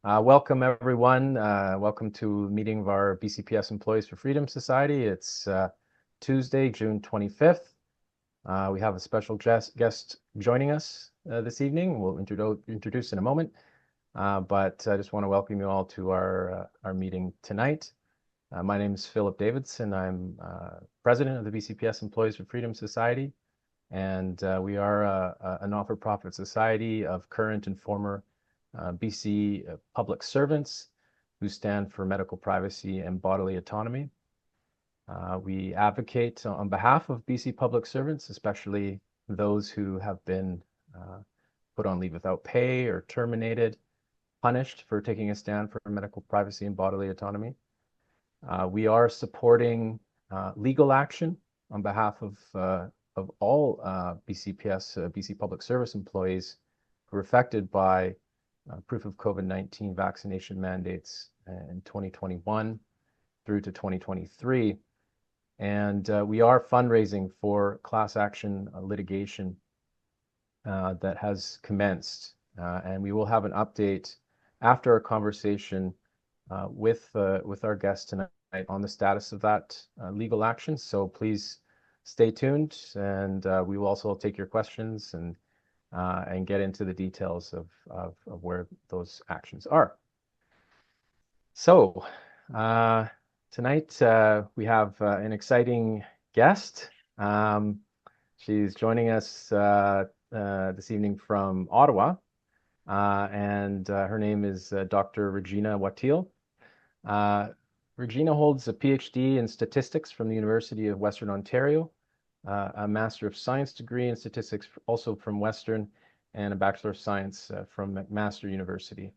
Welcome, everyone. Welcome to a meeting of our BCPS Employees for Freedom Society. It's Tuesday, June 25th. We have a special guest joining us this evening. We'll introduce in a moment, but I just want to welcome you all to our meeting tonight. My name is Philip Davidson. I'm president of the BCPS Employees for Freedom Society, and we are a not-for-profit society of current and former BC public servants who stand for medical privacy and bodily autonomy. We advocate on behalf of BC public servants, especially those who have been put on leave without pay or terminated, punished for taking a stand for medical privacy and bodily autonomy. We are supporting legal action on behalf of all BCPS, BC public service employees who are affected by proof of COVID-19 vaccination mandates in 2021 through to 2023. And we are fundraising for class action litigation that has commenced. And we will have an update after our conversation with our guest tonight on the status of that legal action. So please stay tuned, and we will also take your questions and get into the details of where those actions are. So tonight we have an exciting guest. She's joining us this evening from Ottawa, and her name is Dr. Regina Watteel. Regina holds a PhD in statistics from the University of Western Ontario, a Master of Science degree in statistics also from Western, and a Bachelor of Science from McMaster University.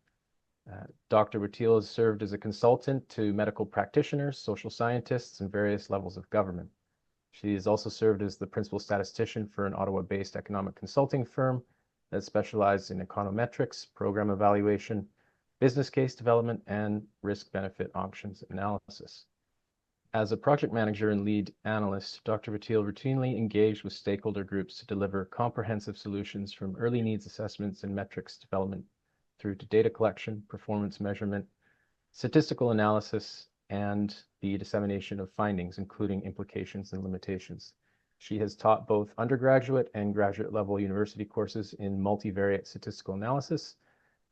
Dr. Watteel has served as a consultant to medical practitioners, social scientists, and various levels of government. She has also served as the principal statistician for an Ottawa-based economic consulting firm that specializes in econometrics, program evaluation, business case development, and risk-benefit options analysis. As a project manager and lead analyst, Dr. Watteel routinely engaged with stakeholder groups to deliver comprehensive solutions from early needs assessments and metrics development through to data collection, performance measurement, statistical analysis, and the dissemination of findings, including implications and limitations. She has taught both undergraduate and graduate level university courses in multivariate statistical analysis,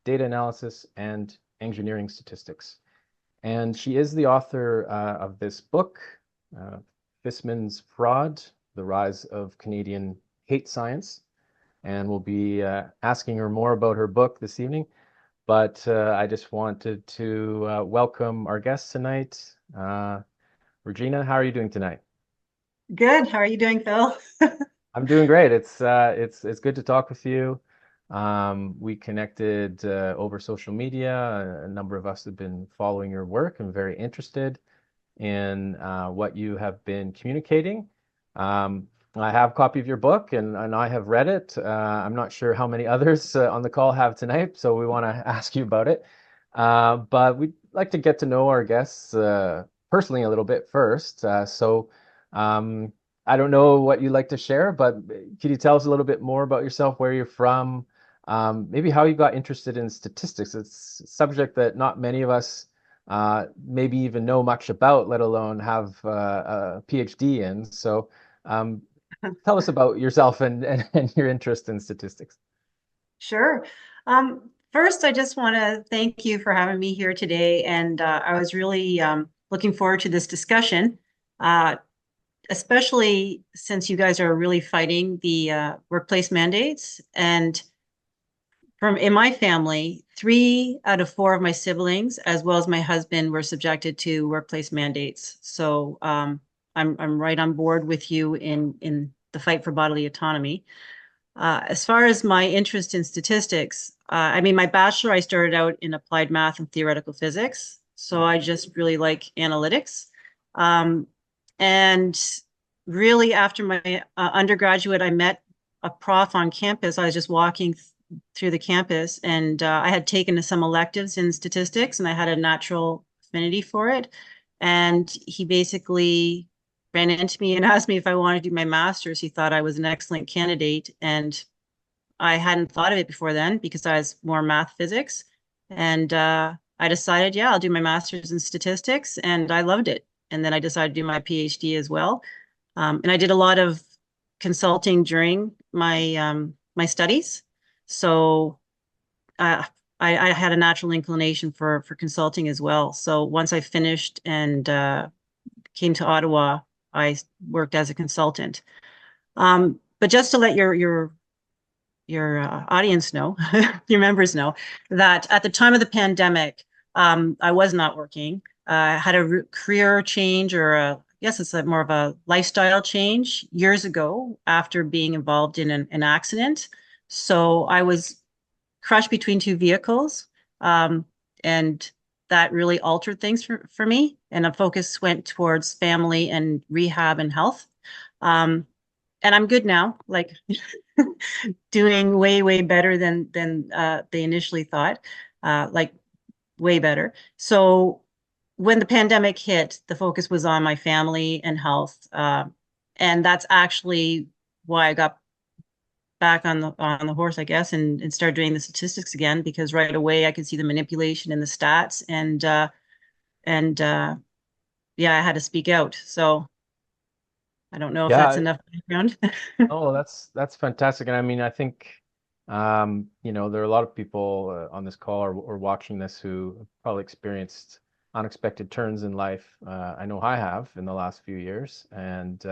data analysis, and engineering statistics. And she is the author of this book, Fisman's Fraud, The Rise of Canadian Hate Science. And we'll be asking her more about her book this evening. But I just wanted to welcome our guest tonight. Regina, how are you doing tonight? Good. How are you doing, Phil? I'm doing great. It's good to talk with you. We connected over social media. A number of us have been following your work and very interested in what you have been communicating. I have a copy of your book, and I have read it. I'm not sure how many others on the call have tonight, so we want to ask you about it. But we'd like to get to know our guests personally a little bit first. I don't know what you'd like to share, but could you tell us a little bit more about yourself, where you're from, maybe how you got interested in statistics? It's a subject that not many of us maybe even know much about, let alone have a PhD in. So tell us about yourself and your interest in statistics. Sure. First, I just want to thank you for having me here today. And I was really looking forward to this discussion, especially since you guys are really fighting the workplace mandates. And in my family, 3 out of 4 of my siblings, as well as my husband, were subjected to workplace mandates. So I'm right on board with you in the fight for bodily autonomy. As far as my interest in statistics, I mean, my bachelor, I started out in applied math and theoretical physics. So I just really like analytics. And really, after my undergraduate, I met a prof on campus. I was just walking through the campus, and I had taken some electives in statistics, and I had a natural affinity for it. And he basically ran into me and asked me if I wanted to do my master's. He thought I was an excellent candidate, and I hadn't thought of it before then because I was more math physics. And I decided, yeah, I'll do my master's in statistics, and I loved it. And then I decided to do my PhD as well. And I did a lot of consulting during my studies. So uh, I had a natural inclination for consulting as well. So once I finished and came to Ottawa, I worked as a consultant. But just to let your audience know, your members know, that at the time of the pandemic, I was not working. I had a career change, or I guess it's more of a lifestyle change years ago after being involved in an accident. So I was crushed between two vehicles, and that really altered things for me. And the focus went towards family and rehab and health. Um, and I'm good now. Like doing way better than they initially thought, like way better. So when the pandemic hit, the focus was on my family and health, and that's actually why I got back on the horse, I guess, and started doing the statistics again, because right away I could see the manipulation in the stats, and yeah, I had to speak out. So I don't know if that's Yeah, enough background. oh, that's fantastic. And I mean, I think there are a lot of people on this call or watching this who have probably experienced unexpected turns in life. I know I have in the last few years, and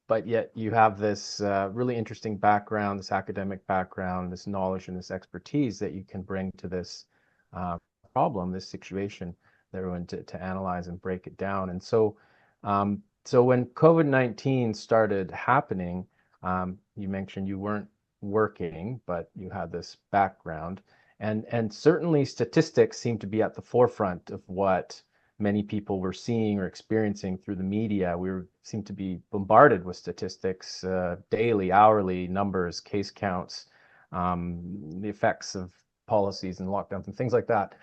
but yet you have this really interesting background, this academic background, this knowledge and this expertise that you can bring to this uh, problem, this situation that we're going to analyze and break it down. And so when COVID-19 started happening, you mentioned you weren't working, but you had this background. And certainly statistics seem to be at the forefront of what many people were seeing or experiencing through the media. Seem to be bombarded with statistics daily, hourly, numbers, case counts, the effects of policies and lockdowns and things like that.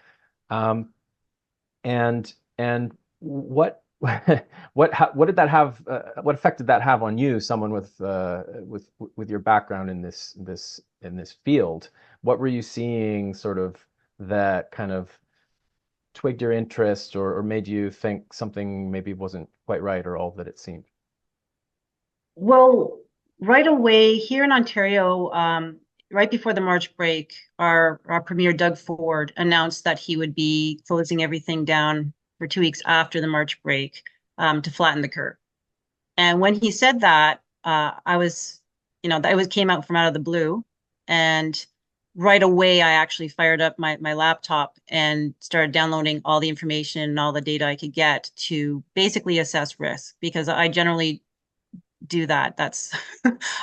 Um, and what what did that have? What effect did that have on you, someone with your background in this field? What were you seeing, sort of, that kind of twigged your interest, or made you think something maybe wasn't quite right or all that it seemed? Well, right away here in Ontario, right before the March break, our Premier Doug Ford announced that he would be closing everything down for 2 weeks after the March break, to flatten the curve. And when he said that, I was, that it was came out from out of the blue, and right away I actually fired up my laptop and started downloading all the information and all the data I could get to basically assess risk, because I generally do that. That's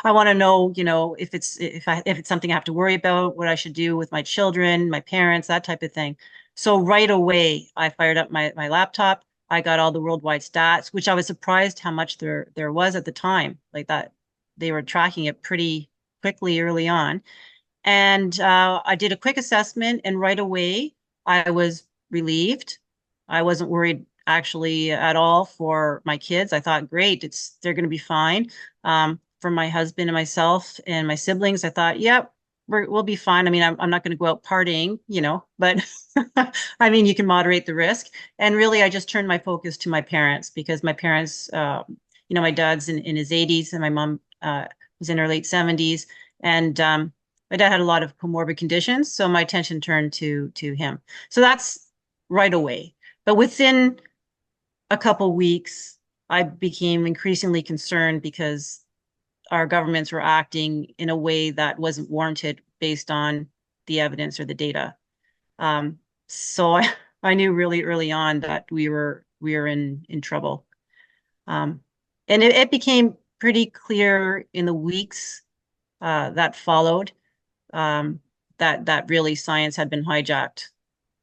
I want to know, if it's something I have to worry about, what I should do with my children, my parents, that type of thing. So right away, I fired up my laptop. I got all the worldwide stats, which I was surprised how much there was at the time. Like that, they were tracking it pretty quickly early on. And I did a quick assessment, and right away, I was relieved. I wasn't worried actually at all for my kids. I thought, great, they're going to be fine. For my husband and myself and my siblings, I thought, yep, we'll be fine. I mean, I'm not going to go out partying, but I mean, you can moderate the risk. And really, I just turned my focus to my parents, because my parents, my dad's in his 80s, and my mom was in her late 70s. And my dad had a lot of comorbid conditions, so my attention turned to him. So that's right away. But within a couple weeks, I became increasingly concerned, because our governments were acting in a way that wasn't warranted based on the evidence or the data. So I knew really early on that we were in trouble. Um, and it became pretty clear in the weeks that followed, um, that really science had been hijacked.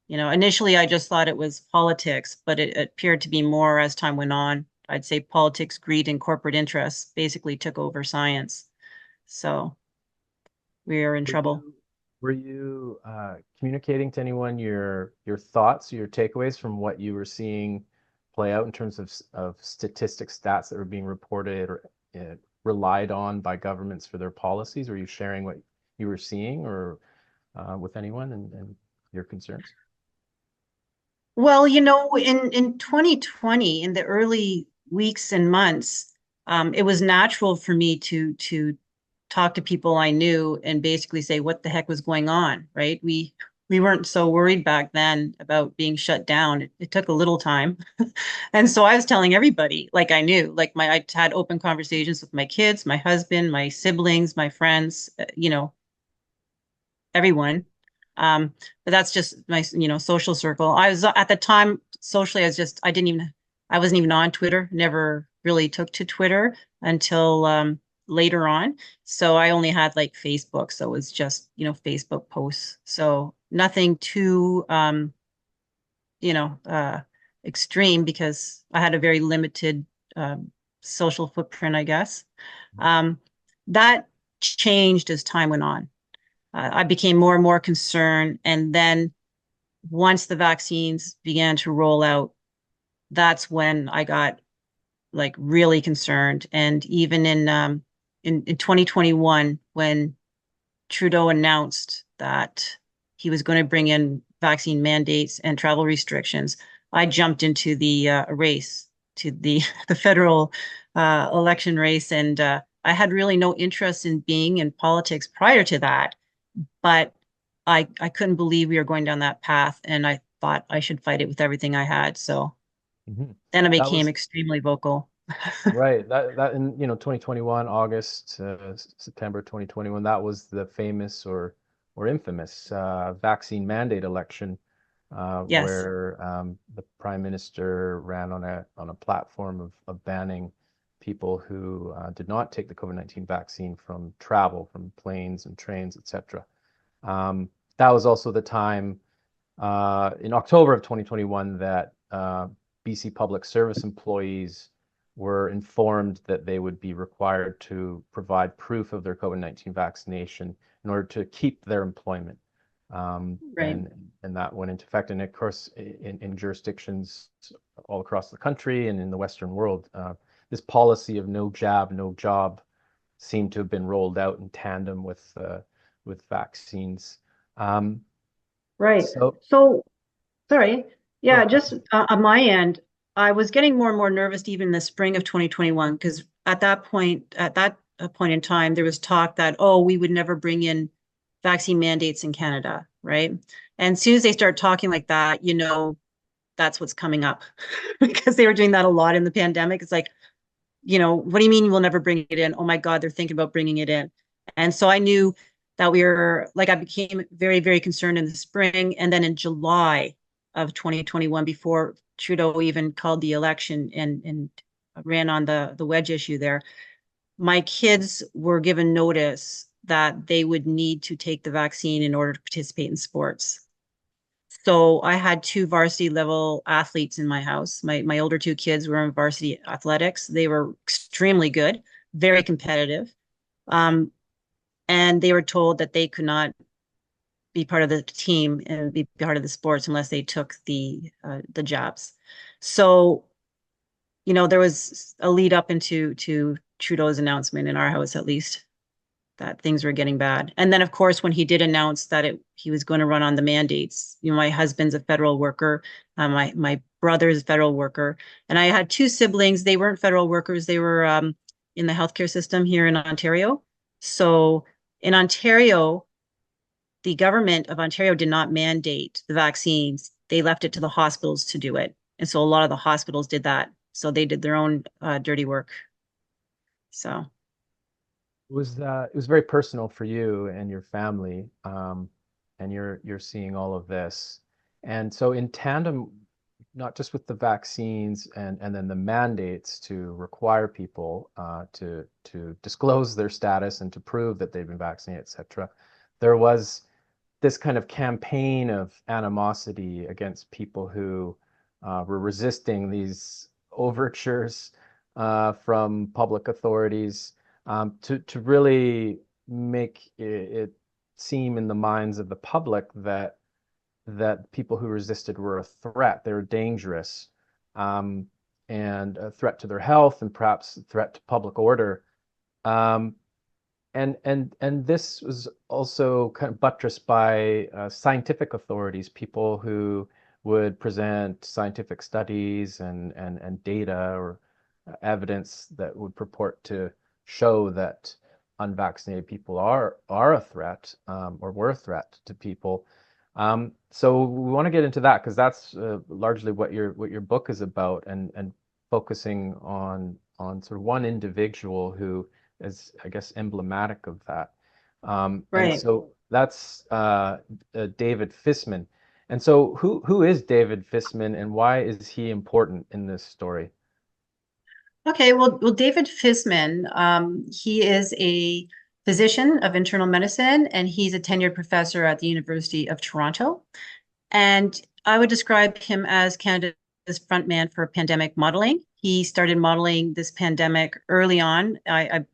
Initially I just thought it was politics, but it appeared to be more as time went on. I'd say politics, greed, and corporate interests basically took over science. So we are in Were trouble. you were you communicating to anyone your thoughts, your takeaways from what you were seeing play out in terms of statistics, stats that were being reported or relied on by governments for their policies? Were you sharing what you were seeing, or with anyone? And your concerns? Well, in 2020, in the early weeks and months, it was natural for me to talk to people I knew and basically say what the heck was going on, right? We weren't so worried back then about being shut down. It took a little time. And so I was telling everybody, like I knew, like I had open conversations with my kids, my husband, my siblings, my friends, everyone. But that's just my, social circle. I was at the time socially, I wasn't even on Twitter, never really took to Twitter until later on. So I only had like Facebook. So it was just, Facebook posts. So nothing too, you know, uh, extreme because I had a very limited social footprint, I guess. Um, that changed as time went on. I became more and more concerned. And then once the vaccines began to roll out, that's when I got like really concerned. And even in 2021, when Trudeau announced that he was going to bring in vaccine mandates and travel restrictions, I jumped into the race to the the federal election race, and I had really no interest in being in politics prior to that, but I couldn't believe we were going down that path, and I thought I should fight it with everything I had. So Hmm. then I That became was extremely vocal. right. That in 2021 August, September 2021, that was the famous or infamous vaccine mandate election, Yes, where the prime minister ran on a platform of banning people who did not take the COVID-19 vaccine from travel, from planes and trains, etc. Um, that was also the time in October of 2021 that BC Public Service employees were informed that they would be required to provide proof of their COVID-19 vaccination in order to keep their employment. right. And that went into effect. And of course, in jurisdictions all across the country and in the Western world, this policy of no jab, no job seemed to have been rolled out in tandem with vaccines. Um, Right. so, So, sorry. oh, Yeah, just on my end, I was getting more and more nervous even in the spring of 2021 because at that point in time, there was talk that, oh, we would never bring in vaccine mandates in Canada, right? And as soon as they start talking like that, that's what's coming up because they were doing that a lot in the pandemic. It's like, what do you mean we'll never bring it in? Oh my God, they're thinking about bringing it in. And so I knew that I became very, very concerned in the spring. And then in July of 2021, before Trudeau even called the election and ran on the wedge issue there, my kids were given notice that they would need to take the vaccine in order to participate in sports. So I had two varsity level athletes in my house. My older two kids were in varsity athletics. They were extremely good, very competitive. Um, and they were told that they could not be part of the team and be part of the sports unless they took the jobs. So, there was a lead up into to Trudeau's announcement in our house, at least, that things were getting bad. And then, of course, when he did announce that he was going to run on the mandates, my husband's a federal worker, my brother is a federal worker, and I had two siblings. They weren't federal workers; they were in the healthcare system here in Ontario. So in Ontario, the government of Ontario did not mandate the vaccines; they left it to the hospitals to do it, and so a lot of the hospitals did that. So they did their own dirty work. So it was very personal for you and your family, and you're seeing all of this, and so in tandem, not just with the vaccines and then the mandates to require people to disclose their status and to prove that they've been vaccinated, etc. There was this kind of campaign of animosity against people who were resisting these overtures from public authorities to really make it seem in the minds of the public that people who resisted were a threat, they were dangerous, um, and a threat to their health and perhaps a threat to public order. Um, And this was also kind of buttressed by scientific authorities, people who would present scientific studies and data or evidence that would purport to show that unvaccinated people are a threat, or were a threat to people. So we want to get into that because that's largely what your book is about, and focusing on sort of one individual who is, I guess, emblematic of that. And Right. so that's David Fisman. And so who is David Fisman and why is he important in this story? Okay, well, David Fisman, he is a physician of internal medicine, and he's a tenured professor at the University of Toronto. And I would describe him as Canada's frontman for pandemic modeling. He started modeling this pandemic early on.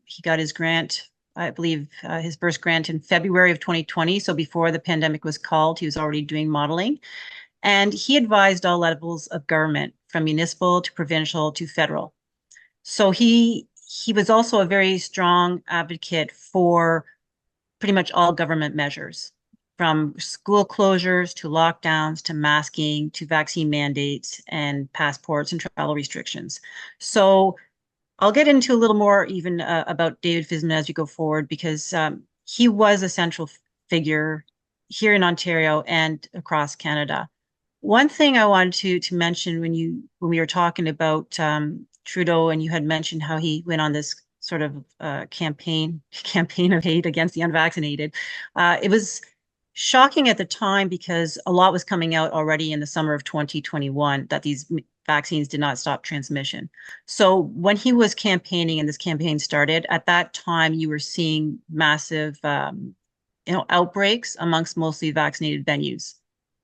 He got his grant, I believe, his first grant in February of 2020. So before the pandemic was called, he was already doing modeling. And he advised all levels of government, from municipal to provincial to federal. So he was also a very strong advocate for pretty much all government measures, from school closures to lockdowns to masking to vaccine mandates and passports and travel restrictions. So I'll get into a little more even about David Fisman as we go forward, because he was a central figure here in Ontario and across Canada. One thing I wanted to mention when we were talking about Trudeau, and you had mentioned how he went on this sort of campaign of hate against the unvaccinated. It was shocking at the time because a lot was coming out already in the summer of 2021 that these vaccines did not stop transmission. So when he was campaigning and this campaign started, at that time you were seeing massive outbreaks amongst mostly vaccinated venues.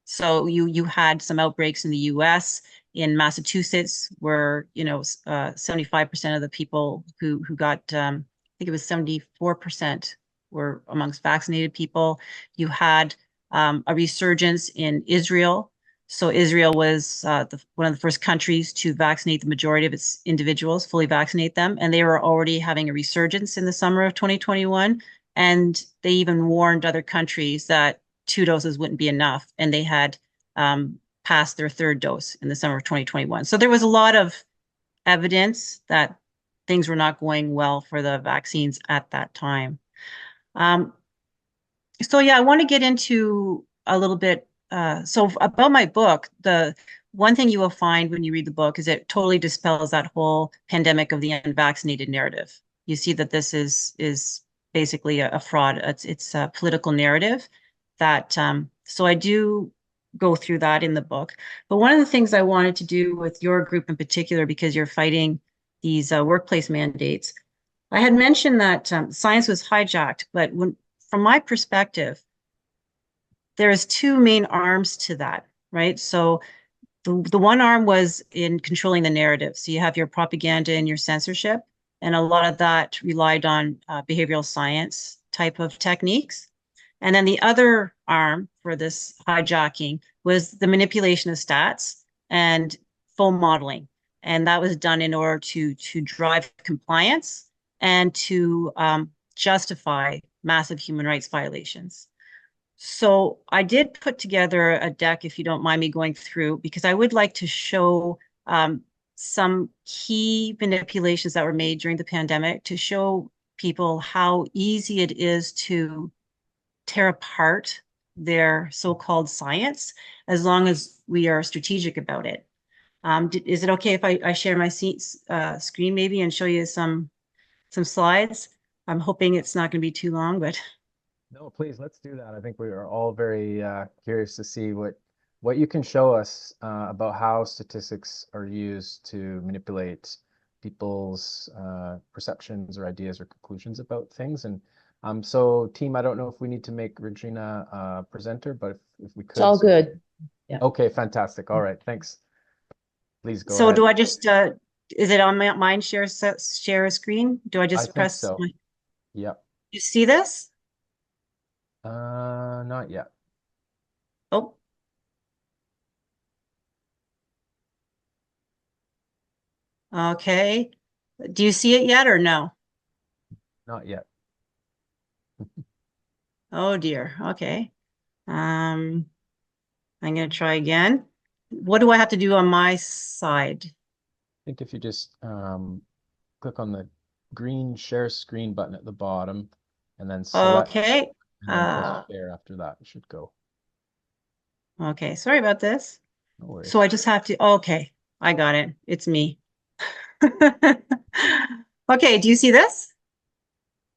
So you had some outbreaks in the U.S., in Massachusetts, where 75% of the people who got, I think it was 74% were amongst vaccinated people. You had a resurgence in Israel. So Israel was one of the first countries to vaccinate the majority of its individuals, fully vaccinate them, and they were already having a resurgence in the summer of 2021. And they even warned other countries that 2 doses wouldn't be enough, and they had passed their third dose in the summer of 2021. So there was a lot of evidence that things were not going well for the vaccines at that time. Um, so yeah, I want to get into a little bit. So about my book, the one thing you will find when you read the book is it totally dispels that whole pandemic of the unvaccinated narrative. You see that this is basically a fraud. It's a political narrative that. So I do go through that in the book. But one of the things I wanted to do with your group in particular, because you're fighting these workplace mandates, I had mentioned that science was hijacked, but from my perspective, there's two main arms to that, right? So the one arm was in controlling the narrative. So you have your propaganda and your censorship, and a lot of that relied on behavioral science type of techniques. And then the other arm for this hijacking was the manipulation of stats and full modeling. And that was done in order to drive compliance and to justify massive human rights violations. So I did put together a deck, if you don't mind me going through, because I would like to show some key manipulations that were made during the pandemic to show people how easy it is to tear apart their so-called science, as long as we are strategic about it. Is it okay if I share my screen maybe and show you some slides? I'm hoping it's not going to be too long, but No, please, let's do that. I think we are all very curious to see what you can show us about how statistics are used to manipulate people's perceptions or ideas or conclusions about things. And so, team, I don't know if we need to make Regina a presenter, but if we it's could. all good. Yeah. Okay, fantastic. All right, thanks. Please go So ahead. do I just, is it on my mine share a screen? Do I I just think press, so. Yep. you see this? Not yet. Oh, okay. Do you see it yet or no? Not yet. Oh dear. Okay. I'm going to try again. What do I have to do on my side? I think if you just click on the green share screen button at the bottom and then select Okay. and then press share after that, it should go. Okay. Sorry about this. No So worries. I just have to, okay, I got it. It's me. Okay. Do you see this?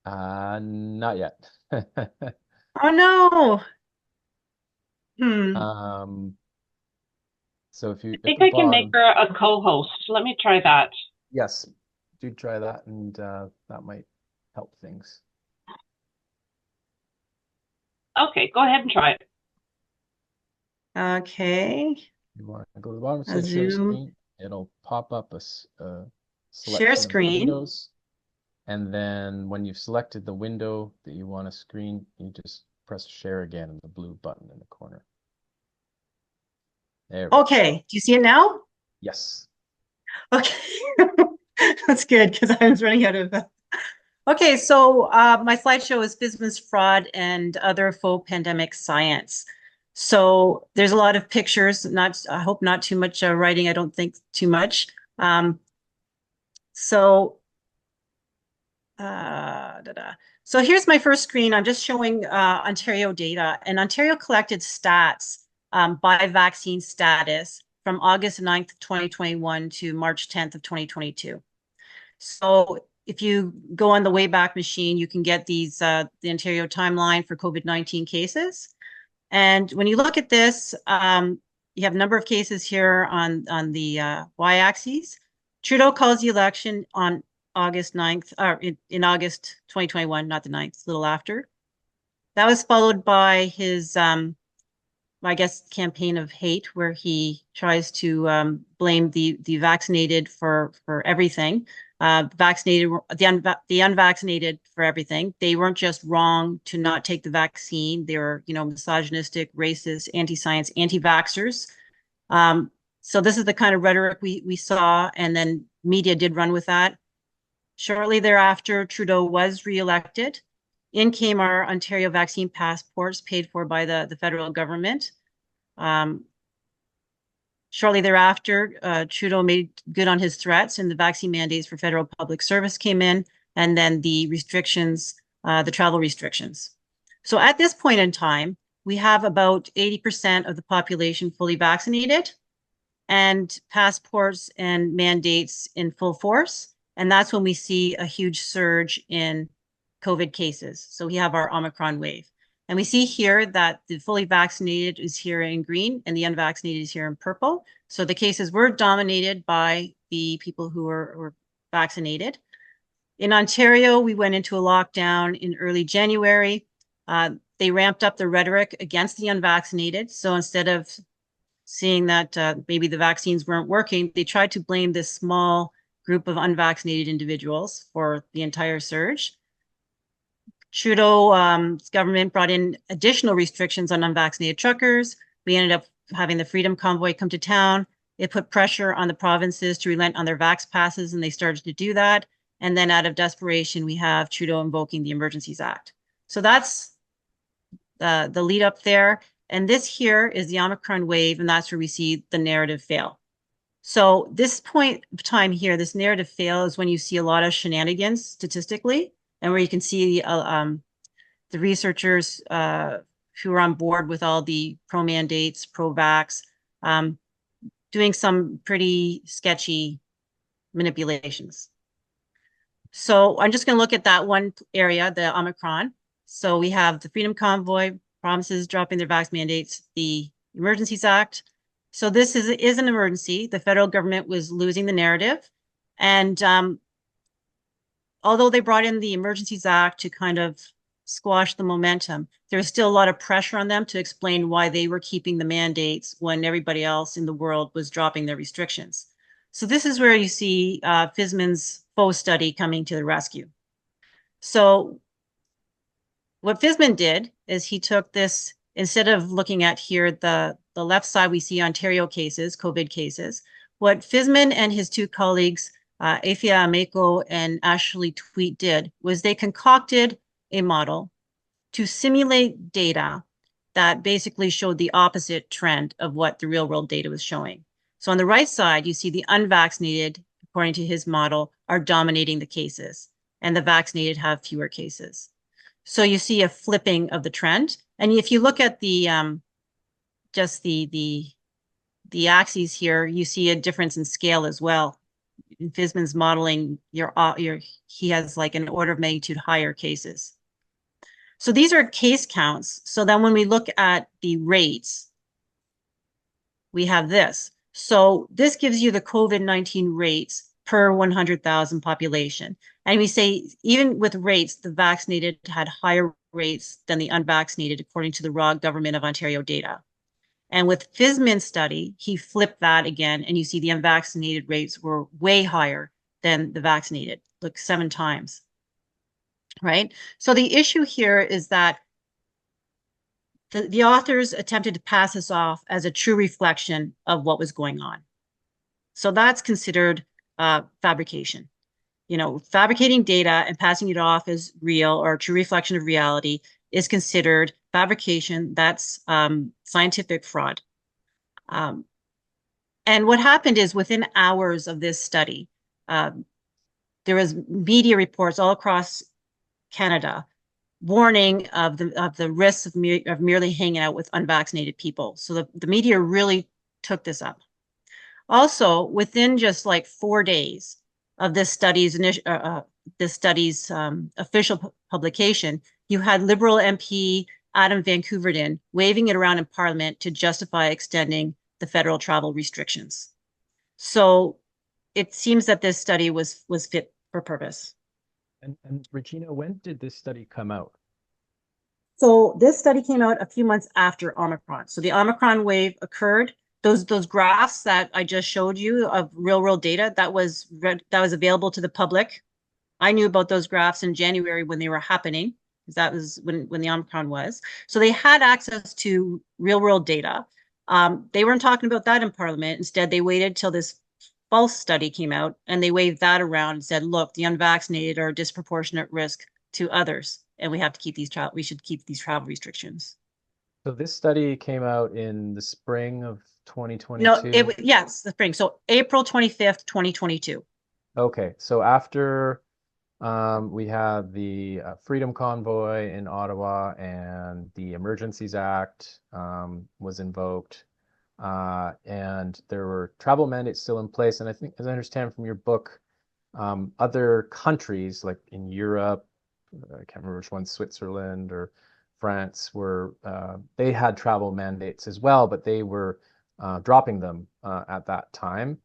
Not yet. Oh no. Um, so if you I at think the I can make bottom, her a co-host. Let me try that. yes, do try that, and that might help things. Okay, go ahead and try it. Okay. You want to go to the bottom, A say share Zoom screen. It'll pop up a share selection of screen. windows. And then when you've selected the window that you want to screen, you just press share again in the blue button in the corner. There we go. Okay. Do you see it now? Yes. Okay. That's good because I was running out of. Okay, so my slideshow is Fisman's fraud and other faux pandemic science. So there's a lot of pictures, not, I hope not too much writing, I don't think too much. So, so here's my first screen. I'm just showing Ontario data, and Ontario collected stats by vaccine status from August 9th, 2021 to March 10th of 2022. So if you go on the Wayback Machine, you can get these the Ontario timeline for COVID-19 cases. And when you look at this, you have a number of cases here on the y-axis. Trudeau calls the election on August 9th, or in August 2021, not the 9th, a little after. That was followed by his, I guess, campaign of hate, where he tries to blame the vaccinated for everything. Vaccinated, the unvaccinated for everything. They weren't just wrong to not take the vaccine. They were, misogynistic, racist, anti-science, anti-vaxxers. So this is the kind of rhetoric we saw, and then media did run with that. Shortly thereafter, Trudeau was reelected. In came our Ontario vaccine passports paid for by the federal government. Shortly thereafter, Trudeau made good on his threats, and the vaccine mandates for federal public service came in, and then the restrictions, the travel restrictions. So at this point in time, we have about 80% of the population fully vaccinated and passports and mandates in full force. And that's when we see a huge surge in COVID cases. So we have our Omicron wave. And we see here that the fully vaccinated is here in green and the unvaccinated is here in purple. So the cases were dominated by the people who were vaccinated. In Ontario, we went into a lockdown in early January. They ramped up the rhetoric against the unvaccinated. So instead of seeing that maybe the vaccines weren't working, they tried to blame this small group of unvaccinated individuals for the entire surge. Trudeau's government brought in additional restrictions on unvaccinated truckers. We ended up having the Freedom Convoy come to town. It put pressure on the provinces to relent on their vax passes, and they started to do that. And then out of desperation, we have Trudeau invoking the Emergencies Act. So that's the lead up there. And this here is the Omicron wave, and that's where we see the narrative fail. So this point of time here, this narrative fail is when you see a lot of shenanigans statistically, and where you can see the researchers who are on board with all the pro-mandates, pro-vax, doing some pretty sketchy manipulations. So I'm just going to look at that one area, the Omicron. So we have the Freedom Convoy, provinces dropping their vax mandates, the Emergencies Act. So this is an emergency. The federal government was losing the narrative. And although they brought in the Emergencies Act to kind of squash the momentum, there was still a lot of pressure on them to explain why they were keeping the mandates when everybody else in the world was dropping their restrictions. So this is where you see Fisman's faux study coming to the rescue. So what Fisman did is he took this, instead of looking at here, the left side, we see Ontario cases, COVID cases. What Fisman and his two colleagues, Afia Ameko and Ashley Tweet, did was they concocted a model to simulate data that basically showed the opposite trend of what the real world data was showing. So on the right side, you see the unvaccinated, according to his model, are dominating the cases, and the vaccinated have fewer cases. So you see a flipping of the trend. And if you look at the just the axes here, you see a difference in scale as well. In Fisman's modeling, he has like an order of magnitude higher cases. So these are case counts. So then when we look at the rates, we have this. So this gives you the COVID-19 rates per 100,000 population. And we say, even with rates, the vaccinated had higher rates than the unvaccinated, according to the raw Government of Ontario data. And with Fisman's study, he flipped that again, and you see the unvaccinated rates were way higher than the vaccinated, like 7 times, right? So the issue here is that the authors attempted to pass this off as a true reflection of what was going on. So that's considered fabrication. You know, fabricating data and passing it off as real or a true reflection of reality is considered fabrication. That's scientific fraud. And what happened is, within hours of this study, there was media reports all across Canada warning of the risks of merely hanging out with unvaccinated people. So the media really took this up. Also, within just like 4 days of this study's official publication, you had Liberal MP Adam Van Koeverden waving it around in Parliament to justify extending the federal travel restrictions. So it seems that this study was fit for purpose. And Regina, when did this study come out? So this study came out a few months after Omicron. So the Omicron wave occurred. Those graphs that I just showed you of real world data, that was available to the public. I knew about those graphs in January when they were happening, because that was when the Omicron was. So they had access to real world data. They weren't talking about that in Parliament. Instead, they waited till this false study came out, and they waved that around and said, look, the unvaccinated are a disproportionate risk to others, and we have to keep we should keep these travel restrictions. So this study came out in the spring of 2022? No, yes, the spring. So April 25th, 2022. Okay, so after we had the Freedom Convoy in Ottawa, and the Emergencies Act was invoked, and there were travel mandates still in place. And I think, as I understand from your book, other countries like in Europe, I can't remember which one, Switzerland or France, they had travel mandates as well, but they were dropping them at that time.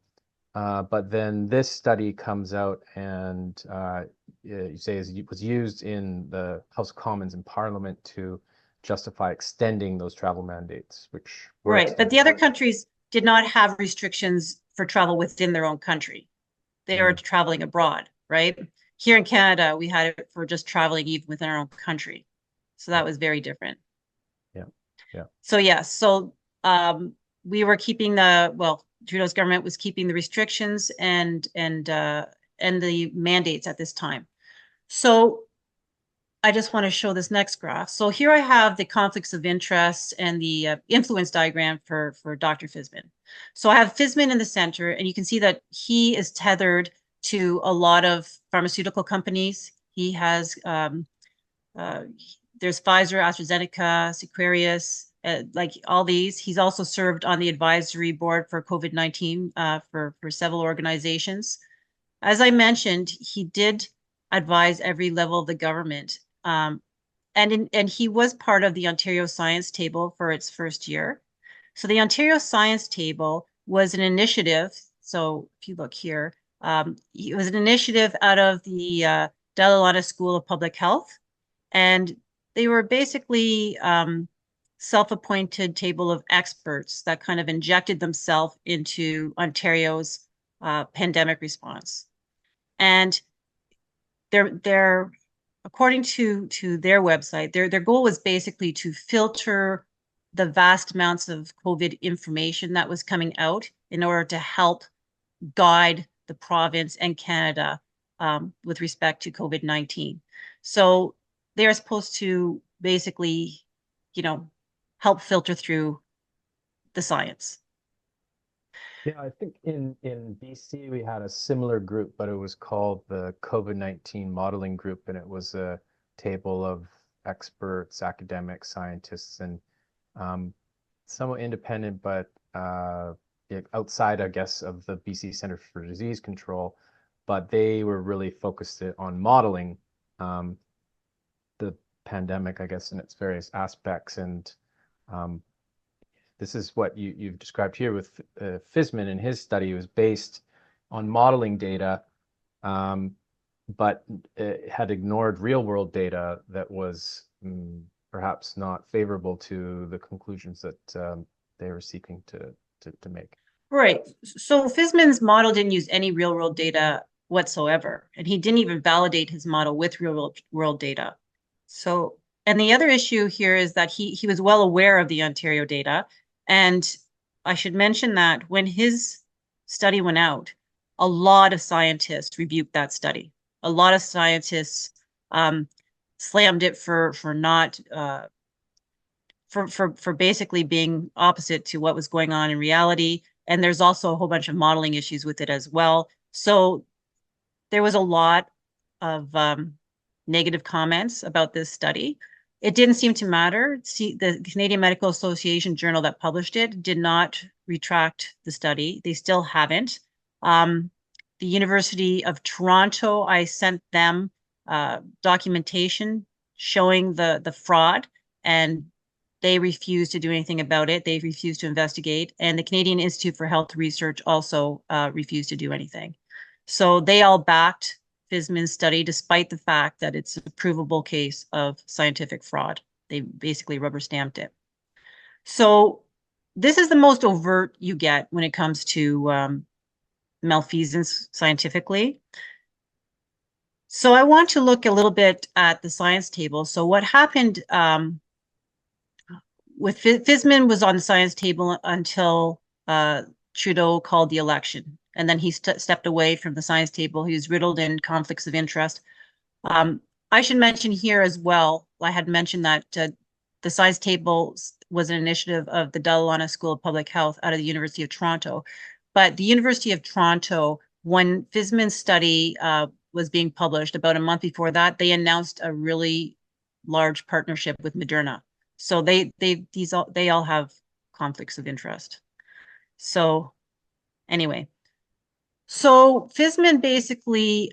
But then this study comes out, and you say it was used in the House of Commons in Parliament to justify extending those travel mandates, which were right. But the other countries did not have restrictions for travel within their own country. They were traveling abroad, right? Here in Canada, we had it for just traveling even within our own country. So that was very different. Yeah. So yes, we were keeping Trudeau's government was keeping the restrictions and the mandates at this time. So I just want to show this next graph. So here I have the conflicts of interest and the influence diagram for Dr. Fisman. So I have Fisman in the center, and you can see that he is tethered to a lot of pharmaceutical companies. He has, there's Pfizer, AstraZeneca, Sequarius, like all these. He's also served on the advisory board for COVID-19 for several organizations. As I mentioned, he did advise every level of the government. And he was part of the Ontario Science Table for its first year. So the Ontario Science Table was an initiative. So if you look here, it was an initiative out of the Dalla Lana School of Public Health. And they were basically self-appointed table of experts that kind of injected themselves into Ontario's pandemic response. And they're according to their website, their goal was basically to filter the vast amounts of COVID information that was coming out in order to help guide the province and Canada with respect to COVID-19. So they're supposed to basically, help filter through the science. Yeah, I think in BC we had a similar group, but it was called the COVID-19 modeling group, and it was a table of experts, academics, scientists, and somewhat independent, but outside, I guess, of the BC Center for Disease Control. But they were really focused on modeling the pandemic, I guess, in its various aspects. And this is what you've described here with Fisman in his study. Was based on modeling data, but it had ignored real world data that was perhaps not favorable to the conclusions that they were seeking to make. Right. So Fisman's model didn't use any real world data whatsoever, and he didn't even validate his model with real world data. So, and the other issue here is that he was well aware of the Ontario data. And I should mention that when his study went out, a lot of scientists rebuked that study. A lot of scientists slammed it for not for basically being opposite to what was going on in reality. And there's also a whole bunch of modeling issues with it as well. So there was a lot of negative comments about this study. It didn't seem to matter. See, the Canadian Medical Association journal that published it did not retract the study. They still haven't. The University of Toronto, I sent them documentation showing the fraud, and they refused to do anything about it. They refused to investigate. And the Canadian Institute for Health Research also refused to do anything. So they all backed Fisman's study, despite the fact that it's a provable case of scientific fraud. They basically rubber stamped it. So this is the most overt you get when it comes to malfeasance scientifically. So I want to look a little bit at the science table. So what happened with Fisman was on the science table until Trudeau called the election. And then he stepped away from the science table. He was riddled in conflicts of interest. I should mention here as well, I had mentioned that the science table was an initiative of the Dalla Lana School of Public Health out of the University of Toronto. But the University of Toronto, when Fisman's study was being published about a month before that, they announced a really large partnership with Moderna. So they all have conflicts of interest. So anyway. So Fisman basically,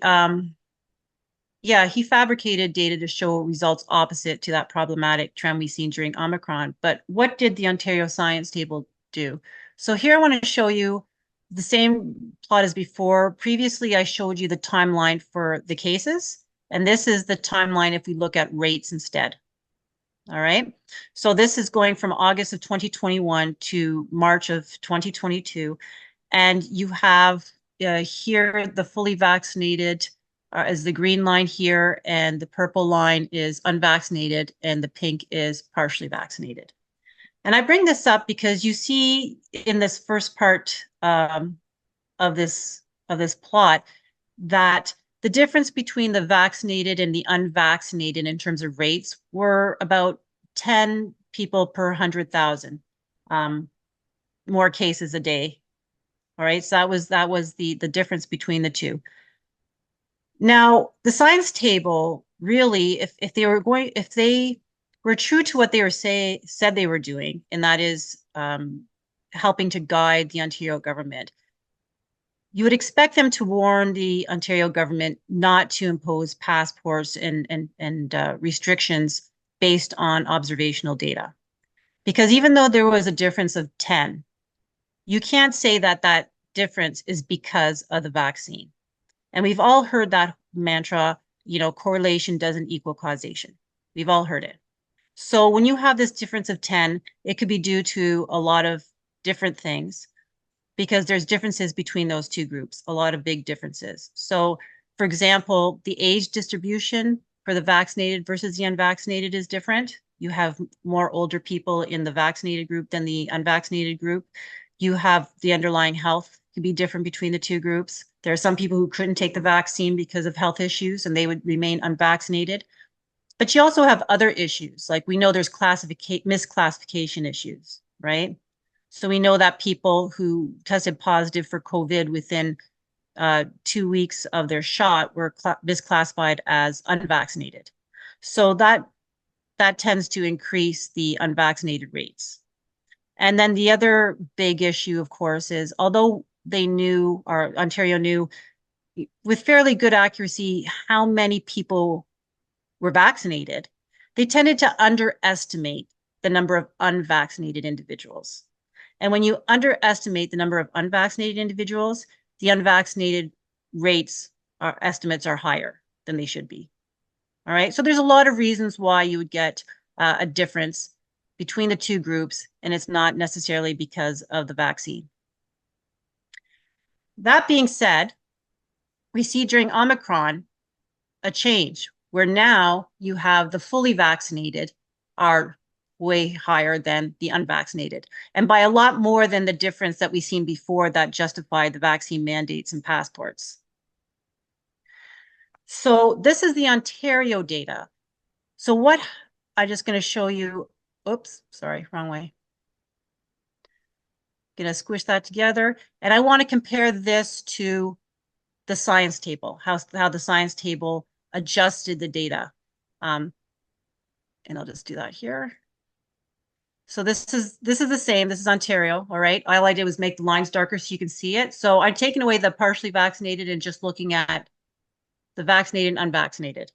he fabricated data to show results opposite to that problematic trend we've seen during Omicron. But what did the Ontario Science Table do? So here I want to show you the same plot as before. Previously, I showed you the timeline for the cases, and this is the timeline if we look at rates instead. All right. So this is going from August of 2021 to March of 2022. And you have here the fully vaccinated is the green line here, and the purple line is unvaccinated, and the pink is partially vaccinated. And I bring this up because you see in this first part of this plot that the difference between the vaccinated and the unvaccinated in terms of rates were about 10 people per 100,000 more cases a day. All right, so that was the difference between the two. Now, the science table really, if they were true to what they said they were doing, and that is helping to guide the Ontario government, you would expect them to warn the Ontario government not to impose passports and restrictions based on observational data. Because even though there was a difference of 10, you can't say that that difference is because of the vaccine. And we've all heard that mantra, correlation doesn't equal causation. We've all heard it. So when you have this difference of 10, it could be due to a lot of different things, because there's differences between those two groups, a lot of big differences. So for example, the age distribution for the vaccinated versus the unvaccinated is different. You have more older people in the vaccinated group than the unvaccinated group. You have the underlying health could be different between the two groups. There are some people who couldn't take the vaccine because of health issues, and they would remain unvaccinated. But you also have other issues. Like we know there's misclassification issues, right? So we know that people who tested positive for COVID within 2 weeks of their shot were misclassified as unvaccinated. So that tends to increase the unvaccinated rates. And then the other big issue, of course, is although they knew, or Ontario knew with fairly good accuracy how many people were vaccinated, they tended to underestimate the number of unvaccinated individuals. And when you underestimate the number of unvaccinated individuals, the unvaccinated estimates are higher than they should be. All right. So there's a lot of reasons why you would get a difference between the two groups, and it's not necessarily because of the vaccine. That being said, we see during Omicron a change where now you have the fully vaccinated are way higher than the unvaccinated, and by a lot more than the difference that we've seen before that justified the vaccine mandates and passports. So this is the Ontario data. So what I'm just going to show you, oops, sorry, wrong way. Going to squish that together. And I want to compare this to the science table, how the science table adjusted the data. And I'll just do that here. So this is the same. This is Ontario. All right. All I did was make the lines darker so you can see it. So I've taken away the partially vaccinated and just looking at the vaccinated and unvaccinated.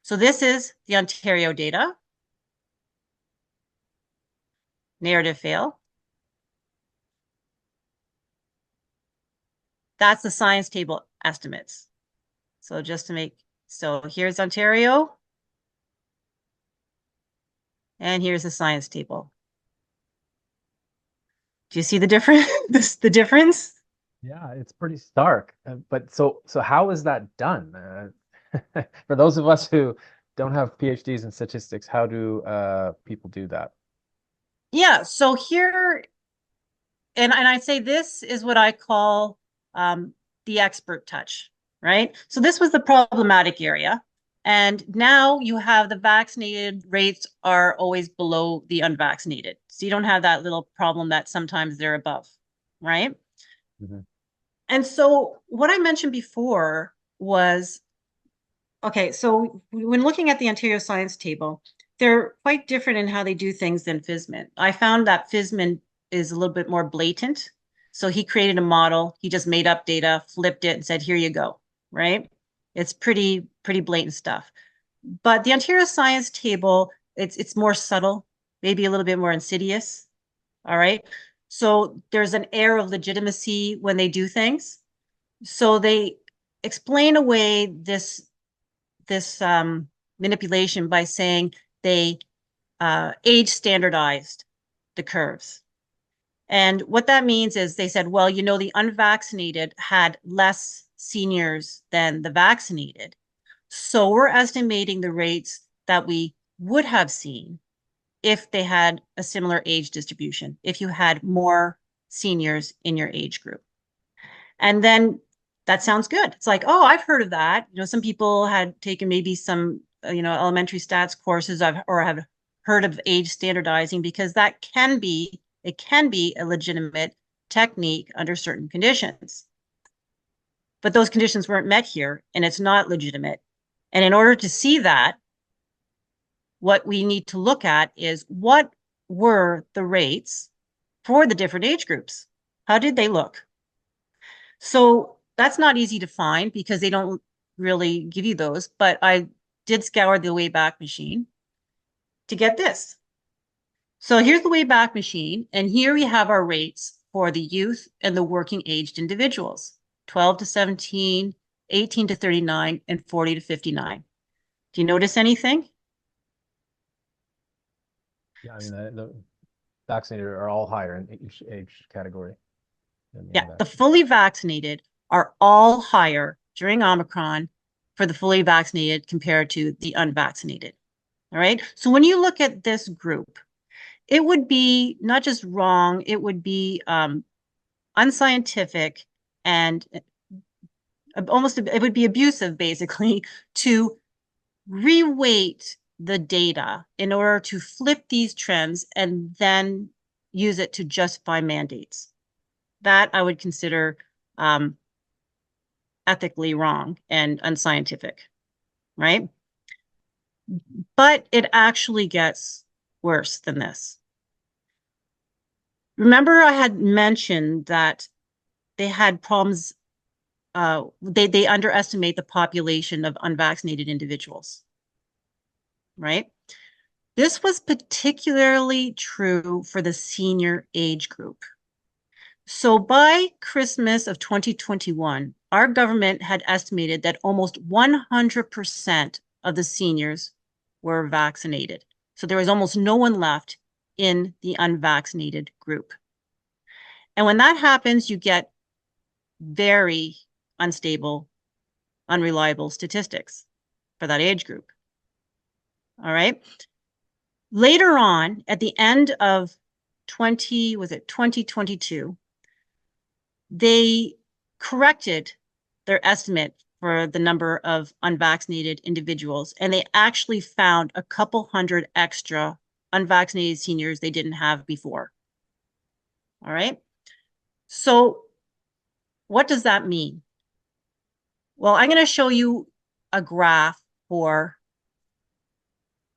So this is the Ontario data. Narrative fail. That's the science table estimates. So just to make, so here's Ontario. And here's the science table. Do you see the difference? The difference? Yeah, it's pretty stark. But so how is that done? For those of us who don't have PhDs in statistics, how do people do that? Yeah, so here, and I'd say this is what I call the expert touch, right? So this was the problematic area. And now you have the vaccinated rates are always below the unvaccinated. So you don't have that little problem that sometimes they're above, right? Mm-hmm. And so what I mentioned before was, okay, so when looking at the Ontario Science Table, they're quite different in how they do things than Fisman. I found that Fisman is a little bit more blatant. So he created a model, he just made up data, flipped it and said, here you go, right? It's pretty blatant stuff. But the Ontario Science Table, it's more subtle, maybe a little bit more insidious, all right? So there's an air of legitimacy when they do things. So they explain away this manipulation by saying they age standardized the curves. And what that means is they said, well, you know, the unvaccinated had less seniors than the vaccinated. So we're estimating the rates that we would have seen if they had a similar age distribution, if you had more seniors in your age group. And then that sounds good. It's like, oh, I've heard of that. You know, some people had taken maybe some, elementary stats courses or have heard of age standardizing because it can be a legitimate technique under certain conditions. But those conditions weren't met here, and it's not legitimate. And in order to see that, what we need to look at is what were the rates for the different age groups? How did they look? So that's not easy to find because they don't really give you those, but I did scour the Wayback Machine to get this. So here's the Wayback Machine, and here we have our rates for the youth and the working aged individuals, 12 to 17, 18 to 39, and 40 to 59. Do you notice anything? Yeah, I mean, the vaccinated are all higher in each age category. Yeah, the fully vaccinated are all higher during Omicron for the fully vaccinated compared to the unvaccinated. All right. So when you look at this group, it would be not just wrong, it would be unscientific and it would be abusive, basically, to reweight the data in order to flip these trends and then use it to justify mandates. That I would consider ethically wrong and unscientific, right? But it actually gets worse than this. Remember, I had mentioned that they had problems. They underestimate the population of unvaccinated individuals, right? This was particularly true for the senior age group. So by Christmas of 2021, our government had estimated that almost 100% of the seniors were vaccinated. So there was almost no one left in the unvaccinated group. And when that happens, you get very unstable, unreliable statistics for that age group. All right. Later on, at the end of 2022, they corrected their estimate for the number of unvaccinated individuals, and they actually found a couple hundred extra unvaccinated seniors they didn't have before. All right. So what does that mean? Well, I'm going to show you a graph for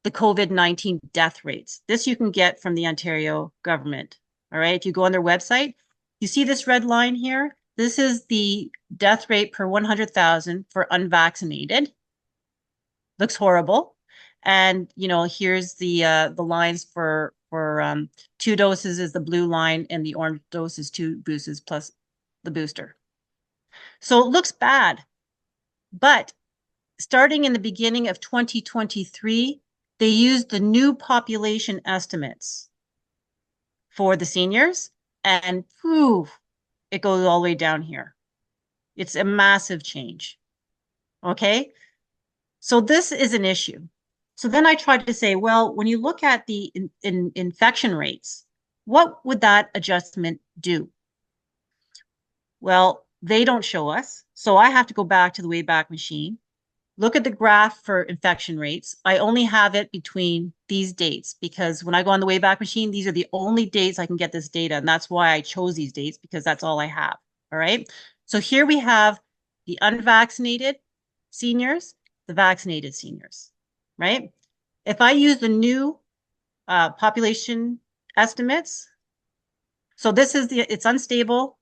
the COVID-19 death rates. This you can get from the Ontario government. All right. If you go on their website, you see this red line here. This is the death rate per 100,000 for unvaccinated. Looks horrible. And, you know, here's the lines for 2 doses is the blue line, and the orange dose is 2 boosters plus the booster. So it looks bad. But starting in the beginning of 2023, they used the new population estimates for the seniors, and whew, it goes all the way down here. It's a massive change. Okay. So this is an issue. So then I tried to say, well, when you look at the infection rates, what would that adjustment do? Well, they don't show us. So I have to go back to the Wayback Machine, look at the graph for infection rates. I only have it between these dates because when I go on the Wayback Machine, these are the only dates I can get this data. And that's why I chose these dates, because that's all I have. All right. So here we have the unvaccinated seniors, the vaccinated seniors, right? If I use the new population estimates, so this is it's unstable.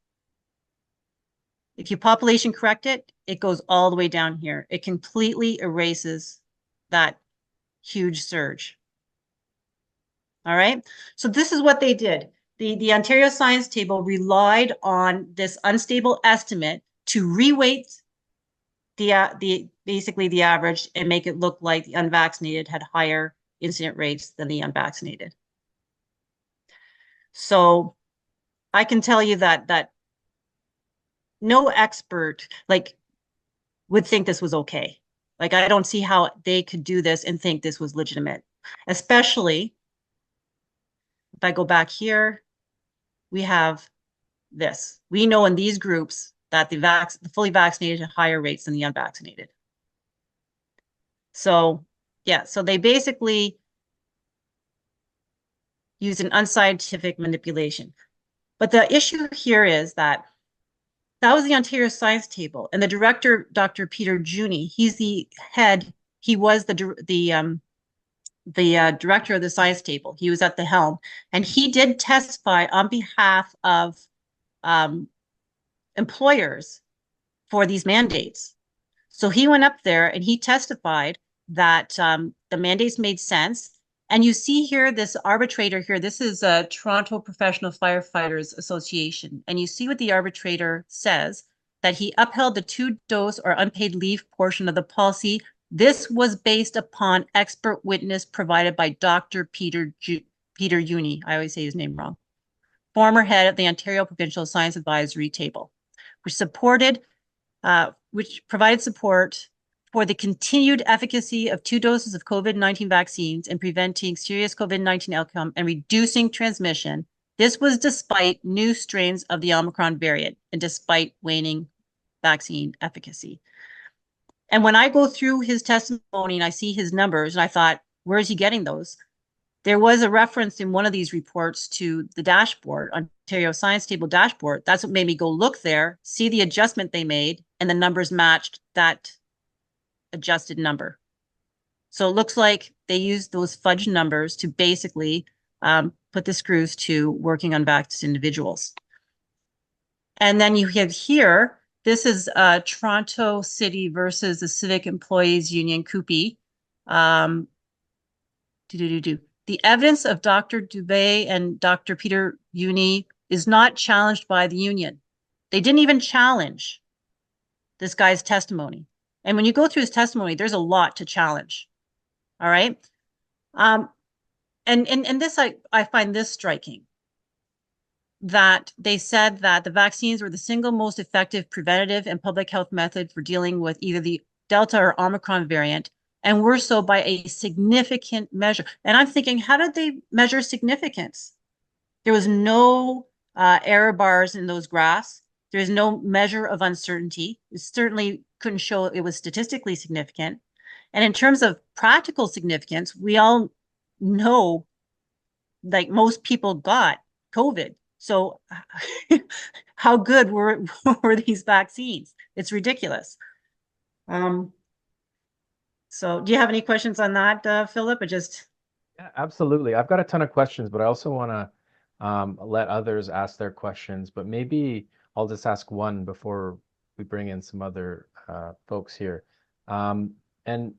If you population correct it, it goes all the way down here. It completely erases that huge surge. All right. So this is what they did. The Ontario Science Table relied on this unstable estimate to reweight basically the average and make it look like the unvaccinated had higher incident rates than the unvaccinated. So I can tell you that no expert would think this was okay. Like, I don't see how they could do this and think this was legitimate, especially if I go back here, we have this. We know in these groups that the fully vaccinated have higher rates than the unvaccinated. So yeah, so they basically use an unscientific manipulation. But the issue here is that was the Ontario Science Table, and the director, Dr. Peter Juni, he's the head. He was the director of the Science Table. He was at the helm, and he did testify on behalf of employers for these mandates. So he went up there and he testified that the mandates made sense. And you see here, this arbitrator here, this is a Toronto Professional Firefighters Association. And you see what the arbitrator says, that he upheld the 2-dose or unpaid leave portion of the policy. This was based upon expert witness provided by Dr. Peter Juni. I always say his name wrong. Former head of the Ontario Provincial Science Advisory Table, which provided support for the continued efficacy of 2 doses of COVID-19 vaccines in preventing serious COVID-19 outcome and reducing transmission. This was despite new strains of the Omicron variant and despite waning vaccine efficacy. And when I go through his testimony and I see his numbers, and I thought, where is he getting those? There was a reference in one of these reports to the dashboard, Ontario Science Table dashboard. That's what made me go look there, see the adjustment they made, and the numbers matched that adjusted number. So it looks like they used those fudge numbers to basically put the screws to working on vaccinated individuals. And then you have here, this is Toronto City versus the Civic Employees Union, CUPE. The evidence of Dr. Dubé and Dr. Peter Uni is not challenged by the union. They didn't even challenge this guy's testimony. And when you go through his testimony, there's a lot to challenge. All right. And this, I find this striking, that they said that the vaccines were the single most effective preventative and public health method for dealing with either the Delta or Omicron variant, and were so by a significant measure. And I'm thinking, how did they measure significance? There was no error bars in those graphs. There's no measure of uncertainty. It certainly couldn't show it was statistically significant. And in terms of practical significance, we all know, like, most people got COVID. So how good were these vaccines? It's ridiculous. So do you have any questions on that, Philip, or just? Yeah, absolutely. I've got a ton of questions, but I also want to let others ask their questions, but maybe I'll just ask one before we bring in some other folks here. And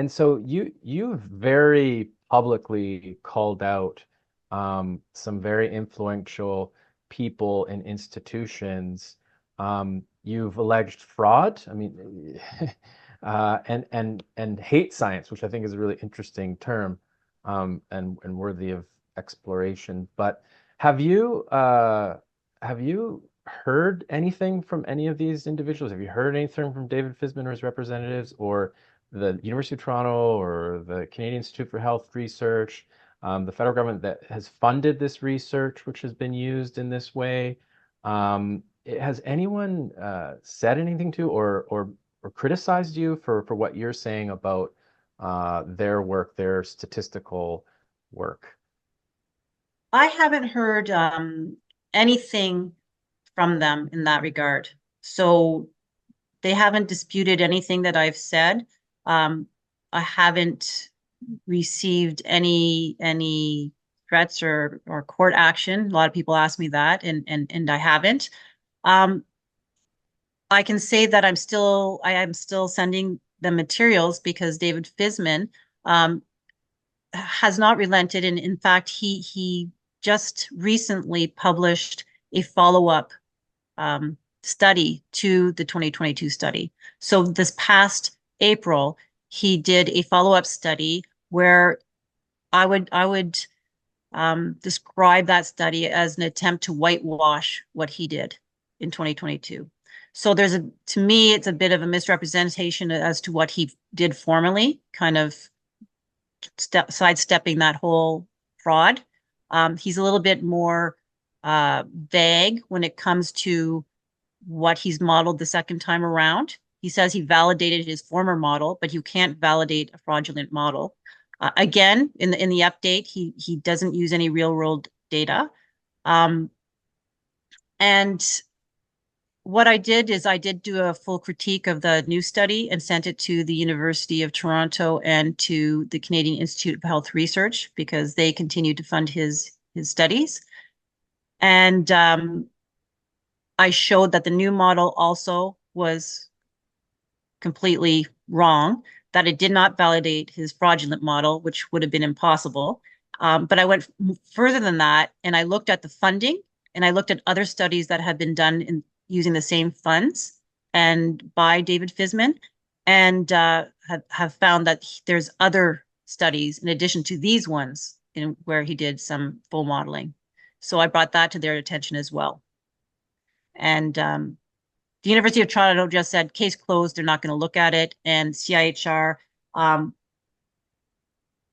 so you've very publicly called out some very influential people and institutions. You've alleged fraud. I mean, and hate science, which I think is a really interesting term, and worthy of exploration. But have you heard anything from any of these individuals? Have you heard anything from David Fisman or his representatives, or the University of Toronto, or the Canadian Institute for Health Research, the federal government that has funded this research, which has been used in this way? Has anyone said anything to or criticized you for what you're saying about their work, their statistical work? I haven't heard anything from them in that regard. So they haven't disputed anything that I've said. I haven't received any threats or court action. A lot of people ask me that, and I haven't. I can say that I am still sending the materials because David Fisman has not relented, and in fact, he just recently published a follow-up study to the 2022 study. So this past April, he did a follow-up study where I would describe that study as an attempt to whitewash what he did in 2022. So to me, it's a bit of a misrepresentation as to what he did formerly, kind of sidestepping that whole fraud. He's a little bit more vague when it comes to what he's modeled the second time around. He says he validated his former model, but you can't validate a fraudulent model. Again, in the update, he doesn't use any real world data. And what I did is I did do a full critique of the new study and sent it to the University of Toronto and to the Canadian Institute of Health Research, because they continue to fund his studies. And I showed that the new model also was completely wrong, that it did not validate his fraudulent model, which would have been impossible. But I went further than that, and I looked at the funding, and I looked at other studies that had been done using the same funds and by David Fisman, and have found that there's other studies in addition to these ones where he did some full modeling. So I brought that to their attention as well. And the University of Toronto just said, case closed, they're not going to look at it. And CIHR, I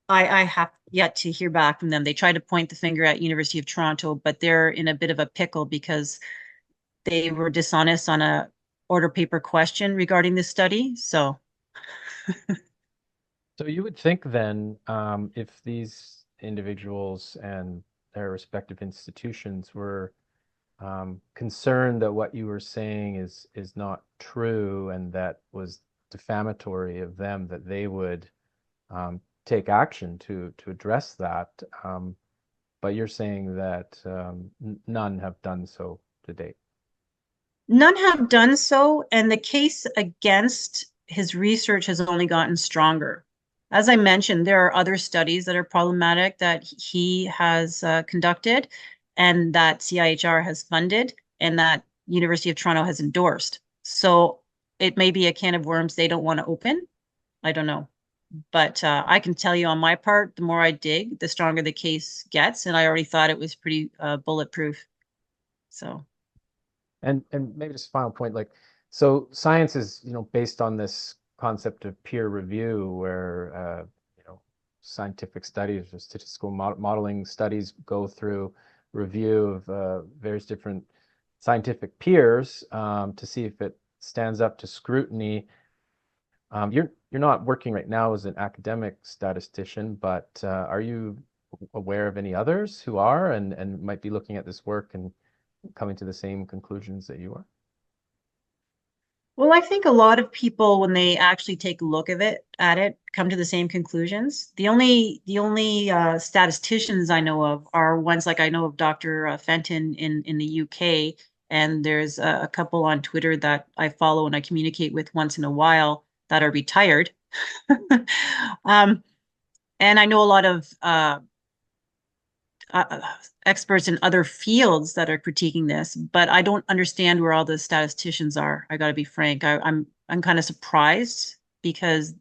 have yet to hear back from them. They tried to point the finger at University of Toronto, but they're in a bit of a pickle because they were dishonest on a order paper question regarding this study. So So you would think then, if these individuals and their respective institutions were concerned that what you were saying is not true and that was defamatory of them, that they would take action to address that. But you're saying that none have done so to date. None have done so, and the case against his research has only gotten stronger. As I mentioned, there are other studies that are problematic that he has conducted and that CIHR has funded and that University of Toronto has endorsed. So it may be a can of worms they don't want to open. I don't know. But I can tell you on my part, the more I dig, the stronger the case gets. And I already thought it was pretty bulletproof. So. And maybe just a final point, like, so science is, based on this concept of peer review where, scientific studies or statistical modeling studies go through review of various different scientific peers to see if it stands up to scrutiny. You're not working right now as an academic statistician, but are you aware of any others who are and might be looking at this work and coming to the same conclusions that you are? Well, I think a lot of people, when they actually take a look at it, come to the same conclusions. The only statisticians I know of are ones like I know of Dr. Fenton in the UK, and there's a couple on Twitter that I follow and I communicate with once in a while that are retired. And I know a lot of experts in other fields that are critiquing this, but I don't understand where all the statisticians are. I got to be frank. I'm kind of surprised because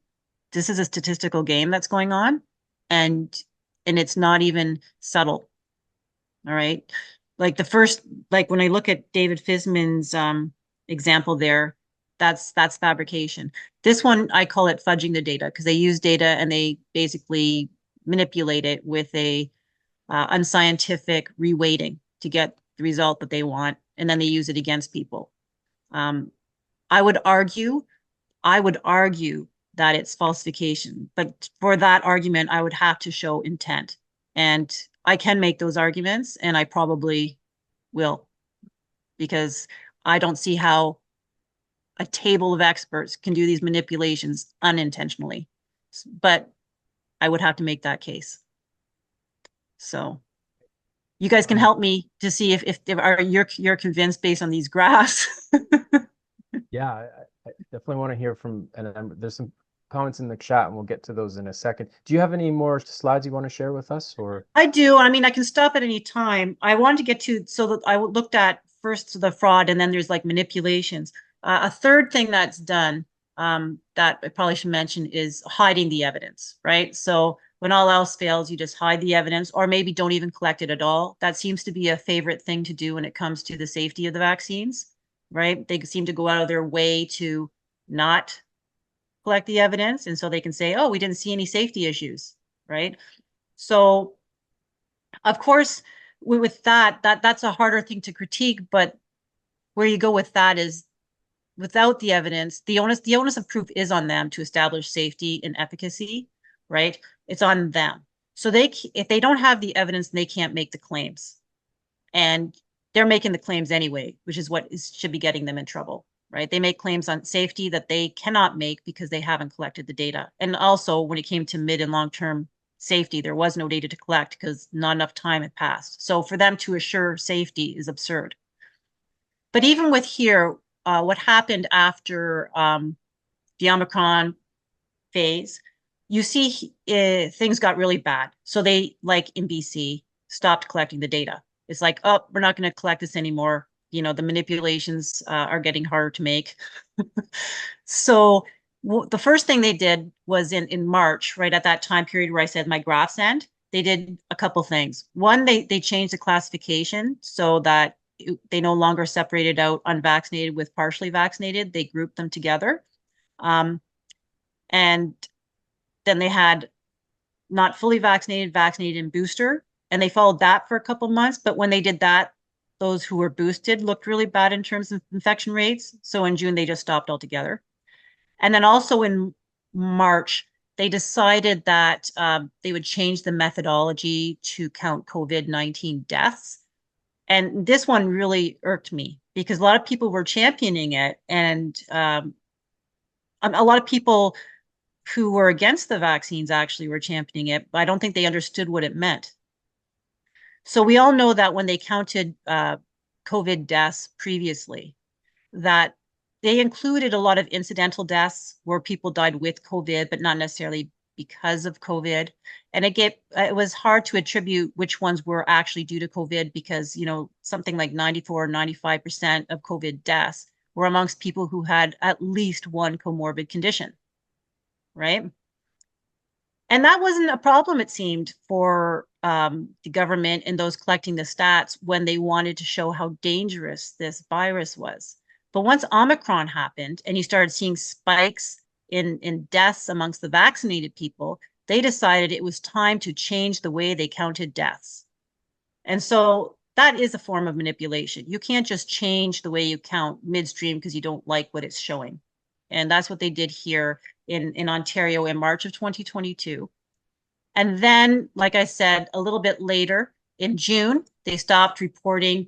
this is a statistical game that's going on, and it's not even subtle. All right, like when I look at David Fisman's example there, that's fabrication. This one I call it fudging the data because they use data and they basically manipulate it with a unscientific reweighting to get the result that they want, and then they use it against people. I would argue that it's falsification, but for that argument, I would have to show intent, and I can make those arguments, and I probably will, because I don't see how a table of experts can do these manipulations unintentionally, but I would have to make that case. So you guys can help me to see if you're convinced based on these graphs. Yeah, I definitely want to hear from, and there's some comments in the chat, and we'll get to those in a second. Do you have any more slides you want to share with us, or? I do. I mean, I can stop at any time. I wanted to get to, so that I looked at first the fraud, and then there's like manipulations. A third thing that's done that I probably should mention is hiding the evidence, right? So when all else fails, you just hide the evidence, or maybe don't even collect it at all. That seems to be a favorite thing to do when it comes to the safety of the vaccines, right? They seem to go out of their way to not collect the evidence, and so they can say, oh, we didn't see any safety issues, right? So of course, with that's a harder thing to critique, but where you go with that is without the evidence, the onus of proof is on them to establish safety and efficacy, right? It's on them. So if they don't have the evidence, they can't make the claims. And they're making the claims anyway, which is what should be getting them in trouble, right? They make claims on safety that they cannot make because they haven't collected the data. And also when it came to mid and long-term safety, there was no data to collect because not enough time had passed. So for them to assure safety is absurd. But even with here, what happened after the Omicron phase, you see things got really bad. So they, like in BC, stopped collecting the data. It's like, oh, we're not going to collect this anymore. The manipulations are getting harder to make. So the first thing they did was in March, right at that time period where I said my graphs end, they did a couple things. One, they changed the classification so that they no longer separated out unvaccinated with partially vaccinated. They grouped them together. And then they had not fully vaccinated, vaccinated, and booster. And they followed that for a couple months. But when they did that, those who were boosted looked really bad in terms of infection rates. So in June, they just stopped altogether. And then also in March, they decided that they would change the methodology to count COVID-19 deaths. And this one really irked me because a lot of people were championing it, and a lot of people who were against the vaccines actually were championing it, but I don't think they understood what it meant. So we all know that when they counted COVID deaths previously, that they included a lot of incidental deaths where people died with COVID, but not necessarily because of COVID. And it was hard to attribute which ones were actually due to COVID because, you know, something like 94 or 95% of COVID deaths were amongst people who had at least one comorbid condition, right? And that wasn't a problem, it seemed, for the government and those collecting the stats when they wanted to show how dangerous this virus was. But once Omicron happened and you started seeing spikes in deaths amongst the vaccinated people, they decided it was time to change the way they counted deaths. And so that is a form of manipulation. You can't just change the way you count midstream because you don't like what it's showing. And that's what they did here in Ontario in March of 2022. And then, like I said, a little bit later in June, they stopped reporting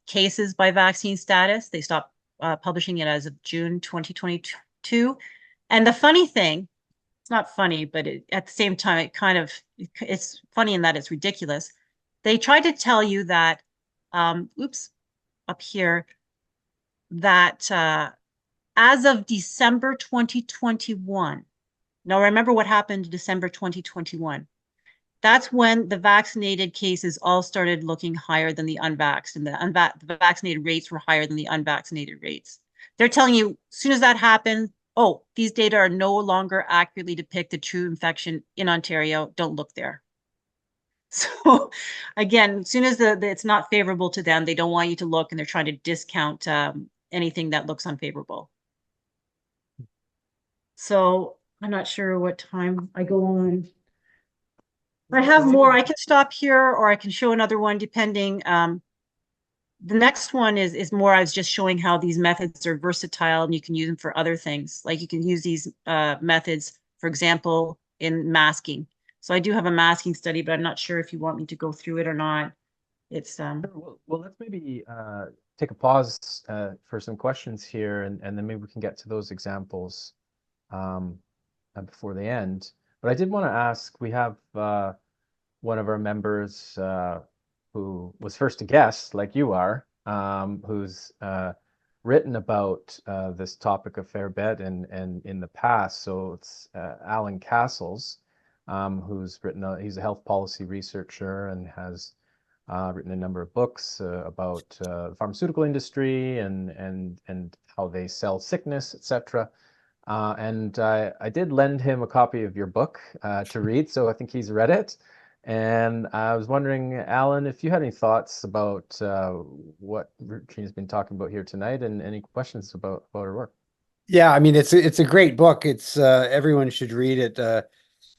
cases by vaccine status. They stopped publishing it as of June 2022. And the funny thing, it's not funny, but at the same time, it's funny in that it's ridiculous. They tried to tell you that, up here, that as of December 2021, now remember what happened in December 2021. That's when the vaccinated cases all started looking higher than the unvaxxed, and the vaccinated rates were higher than the unvaccinated rates. They're telling you, as soon as that happened, oh, these data are no longer accurately depict the true infection in Ontario. Don't look there. So again, as soon as it's not favorable to them, they don't want you to look, and they're trying to discount anything that looks unfavorable. So I'm not sure what time I go on. I have more. I can stop here or I can show another one depending. The next one is more, I was just showing how these methods are versatile and you can use them for other things. Like you can use these methods, for example, in masking. So I do have a masking study, but I'm not sure if you want me to go through it or not. It's Well, let's maybe take a pause for some questions here, and then maybe we can get to those examples before they end. But I did want to ask, we have one of our members who was first a guest, like you are, who's written about this topic a fair bit and in the past. So it's Alan Castles, who's written, he's a health policy researcher and has written a number of books about the pharmaceutical industry and how they sell sickness, etc. And I did lend him a copy of your book to read, so I think he's read it. And I was wondering, Alan, if you had any thoughts about what Regina's been talking about here tonight, and any questions about her work. Yeah, I mean, it's a great book. It's everyone should read it.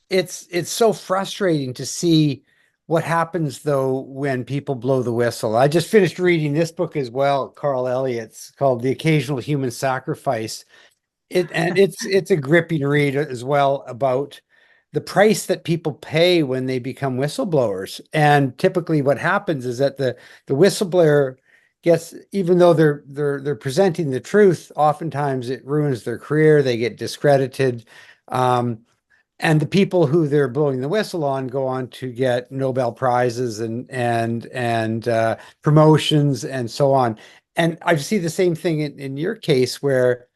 It's so frustrating to see what happens though when people blow the whistle. I just finished reading this book as well, Carl Elliott's, called The Occasional Human Sacrifice. It's a gripping read as well about the price that people pay when they become whistleblowers. And typically what happens is that the whistleblower gets, even though they're presenting the truth, oftentimes it ruins their career, they get discredited. And the people who they're blowing the whistle on go on to get Nobel Prizes and promotions and so on. And I see the same thing in your case where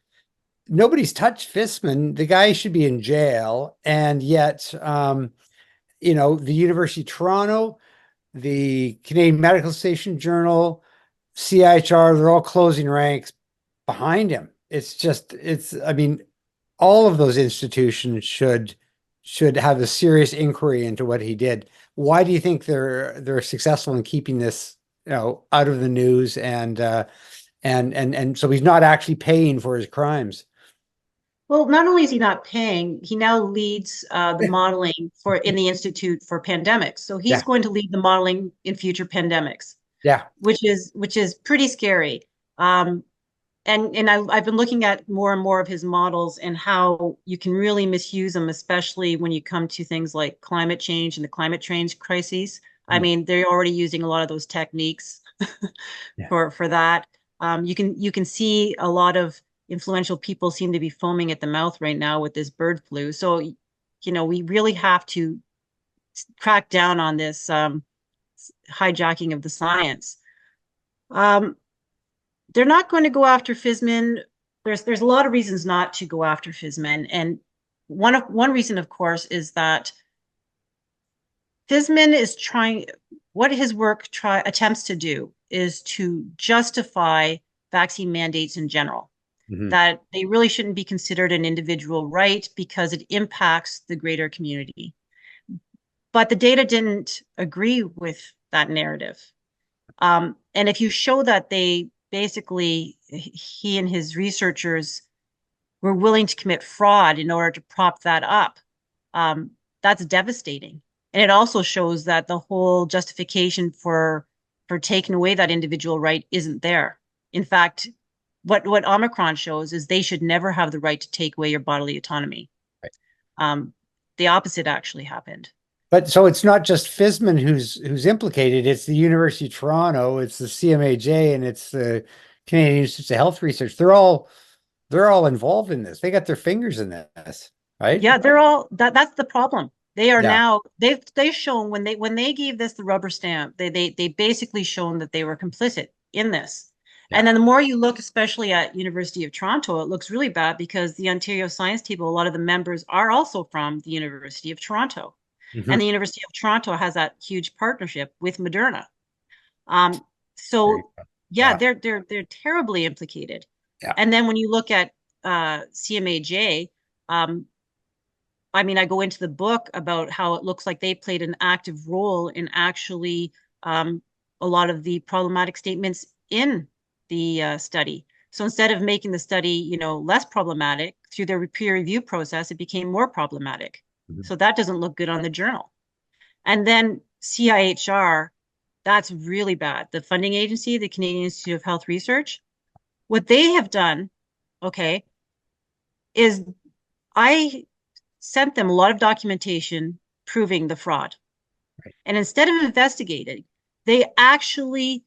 nobody's touched Fisman. The guy should be in jail. And yet, you know, the University of Toronto, the Canadian Medical Association Journal, CIHR, they're all closing ranks behind him. I mean, all of those institutions should have a serious inquiry into what he did. Why do you think they're successful in keeping this, you know, out of the news and so he's not actually paying for his crimes? Well, not only is he not paying, he now leads the modeling in the Institute for Pandemics. So he's going to lead the modeling in future pandemics. Yeah, which is pretty scary. I've been looking at more and more of his models and how you can really misuse them, especially when you come to things like climate change and the climate change crises. I mean, they're already using a lot of those techniques for that. You can see a lot of influential people seem to be foaming at the mouth right now with this bird flu. So, you know, we really have to crack down on this hijacking of the science. They're not going to go after Fisman. There's a lot of reasons not to go after Fisman, and one reason, of course, is that Fisman is trying. What his work attempts to do is to justify vaccine mandates in general. That they really shouldn't be considered an individual right because it impacts the greater community. But the data didn't agree with that narrative. And if you show that they basically, he and his researchers were willing to commit fraud in order to prop that up, that's devastating. And it also shows that the whole justification for taking away that individual right isn't there. In fact, what Omicron shows is they should never have the right to take away your bodily autonomy. Right. The opposite actually happened. But so it's not just Fisman who's implicated. It's the University of Toronto, it's the CMAJ, and it's the Canadian Institute of Health Research. They're all involved in this. They got their fingers in this, right? Yeah, they're all that's the problem. They are now they've shown when they gave this the rubber stamp, they basically shown that they were complicit in this. Yeah. And then the more you look, especially at University of Toronto, it looks really bad because the Ontario Science Table, a lot of the members are also from the University of Toronto. And the University of Toronto has that huge partnership with Moderna. So yeah, they're terribly implicated. Yeah. And then when you look at CMAJ, I mean, I go into the book about how it looks like they played an active role in actually a lot of the problematic statements in the study. So instead of making the study, you know, less problematic through their peer review process, it became more problematic. So that doesn't look good on the journal. And then CIHR, that's really bad. The funding agency, the Canadian Institute of Health Research, what they have done, okay, is I sent them a lot of documentation proving the fraud. Right. And instead of investigating, they actually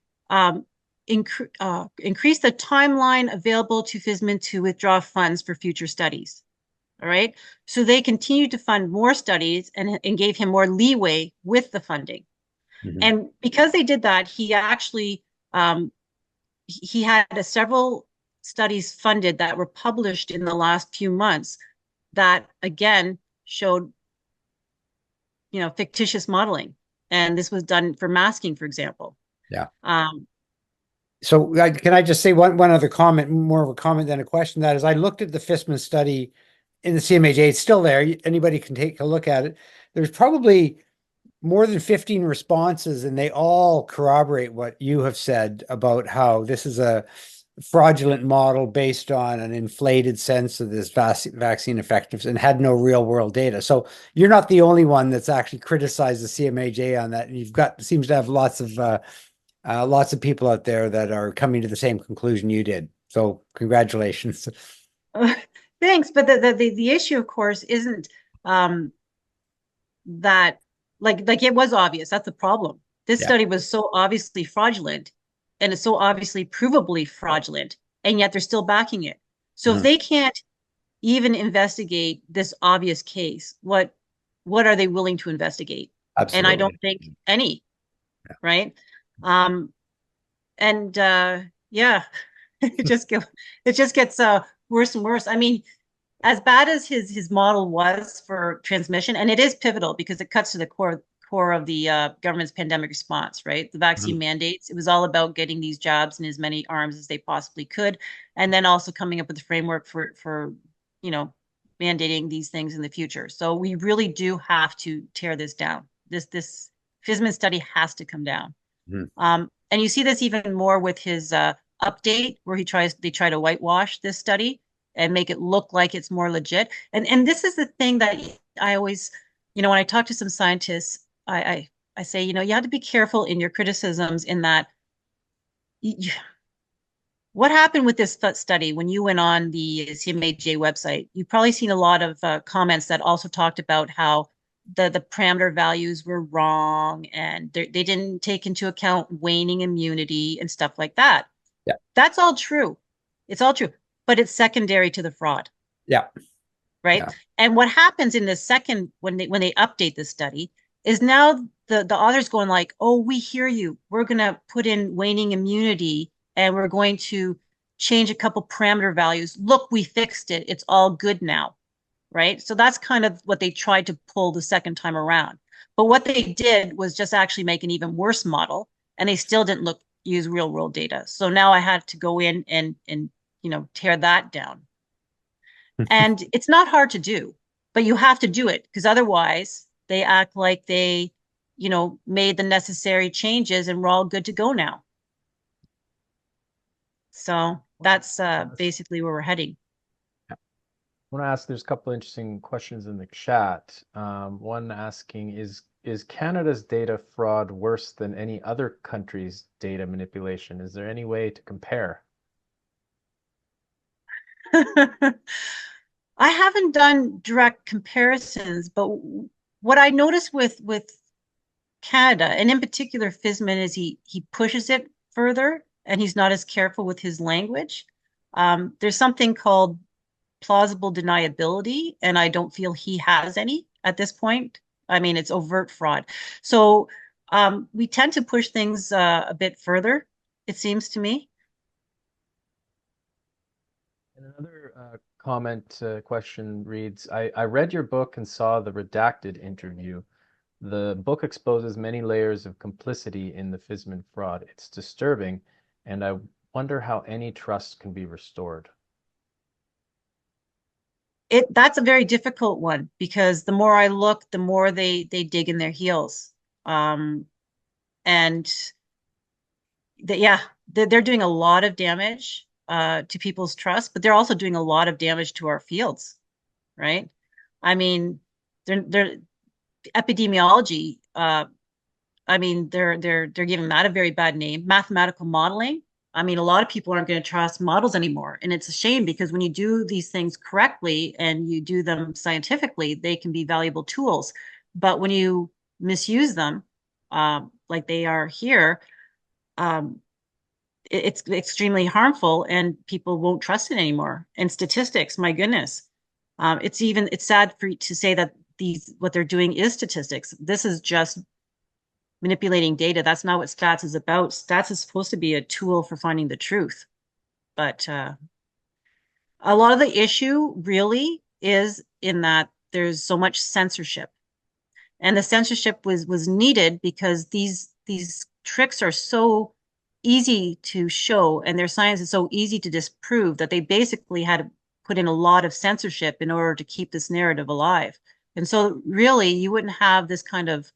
increased the timeline available to Fisman to withdraw funds for future studies. All right. So they continued to fund more studies and gave him more leeway with the funding. And because they did that, he actually, he had several studies funded that were published in the last few months that, again, showed, you know, fictitious modeling. And this was done for masking, for example. Yeah. So can I just say one other comment, more of a comment than a question? That is, I looked at the Fisman study in the CMAJ. It's still there. Anybody can take a look at it. There's probably more than 15 responses, and they all corroborate what you have said about how this is a fraudulent model based on an inflated sense of this vaccine effectiveness and had no real world data. So you're not the only one that's actually criticized the CMAJ on that. And you've got, seems to have lots of people out there that are coming to the same conclusion you did. So congratulations. Thanks. But the issue, of course, isn't that like it was obvious. That's the problem. This study was so obviously fraudulent, and it's so obviously provably fraudulent, and yet they're still backing it. So if they can't even investigate this obvious case, what are they willing to investigate? Absolutely. And I don't think any, right? Yeah, it just gets worse and worse. I mean, as bad as his model was for transmission, and it is pivotal because it cuts to the core of the government's pandemic response, right? The vaccine mandates. It was all about getting these jabs in as many arms as they possibly could, and then also coming up with a framework for you know, mandating these things in the future. So we really do have to tear this down. This Fisman study has to come down. And you see this even more with his update, where they try to whitewash this study and make it look like it's more legit. And this is the thing that I always, you know, when I talk to some scientists, I say, you know, you have to be careful in your criticisms in that what happened with this study when you went on the CMAJ website? You've probably seen a lot of comments that also talked about how the parameter values were wrong and they didn't take into account waning immunity and stuff like that. Yeah. That's all true. It's all true, but it's secondary to the fraud. Yeah. Right. Yeah. And what happens in the second, when they update the study, is now the author's going like, oh, we hear you. We're going to put in waning immunity and we're going to change a couple parameter values. Look, we fixed it. It's all good now. Right. So that's kind of what they tried to pull the second time around. But what they did was just actually make an even worse model, and they still didn't use real world data. So now I had to go in and tear that down. And it's not hard to do, but you have to do it, because otherwise they act like they, made the necessary changes and we're all good to go now. So that's basically where we're heading. I want to ask, there's a couple of interesting questions in the chat. One asking, is Canada's data fraud worse than any other country's data manipulation? Is there any way to compare? I haven't done direct comparisons, but what I noticed with Canada, and in particular Fisman, is he pushes it further and he's not as careful with his language. There's something called plausible deniability, and I don't feel he has any at this point. I mean, it's overt fraud. So we tend to push things a bit further, it seems to me. And another comment question reads, I read your book and saw the redacted interview. The book exposes many layers of complicity in the Fisman fraud. It's disturbing, and I wonder how any trust can be restored. That's a very difficult one, because the more I look, the more they dig in their heels. And they're doing a lot of damage to people's trust, but they're also doing a lot of damage to our fields, right? I mean, they're epidemiology. I mean, they're giving that a very bad name. Mathematical modeling. I mean, a lot of people aren't going to trust models anymore, and it's a shame, because when you do these things correctly and you do them scientifically, they can be valuable tools. But when you misuse them, like they are here, it's extremely harmful, and people won't trust it anymore. And statistics, my goodness, it's sad to say that what they're doing is statistics. This is just manipulating data. That's not what stats is about. Stats is supposed to be a tool for finding the truth. But a lot of the issue really is in that there's so much censorship, and the censorship was needed because these tricks are so easy to show and their science is so easy to disprove that they basically had to put in a lot of censorship in order to keep this narrative alive. And so really you wouldn't have this kind of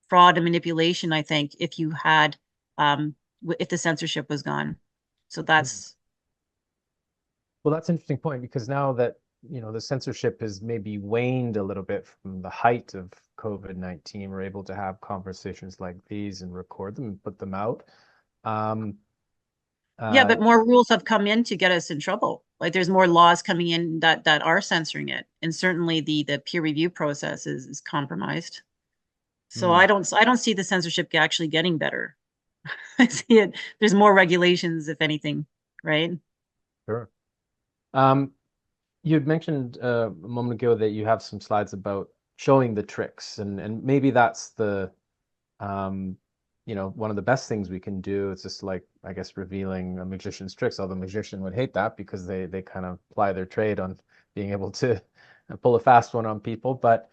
fraud and manipulation, I think, if you had if the censorship was gone. So that's Well, that's an interesting point, because now that the censorship has maybe waned a little bit from the height of COVID-19, we're able to have conversations like these and record them and put them out. yeah, but more rules have come in to get us in trouble. Like there's more laws coming in that are censoring it, and certainly the peer review process is compromised. So I don't see the censorship actually getting better. I see it. There's more regulations, if anything, right? Sure. You had mentioned a moment ago that you have some slides about showing the tricks, and maybe that's the one of the best things we can do. It's just like, I guess, revealing a magician's tricks. Although the magician would hate that, because they kind of ply their trade on being able to pull a fast one on people. But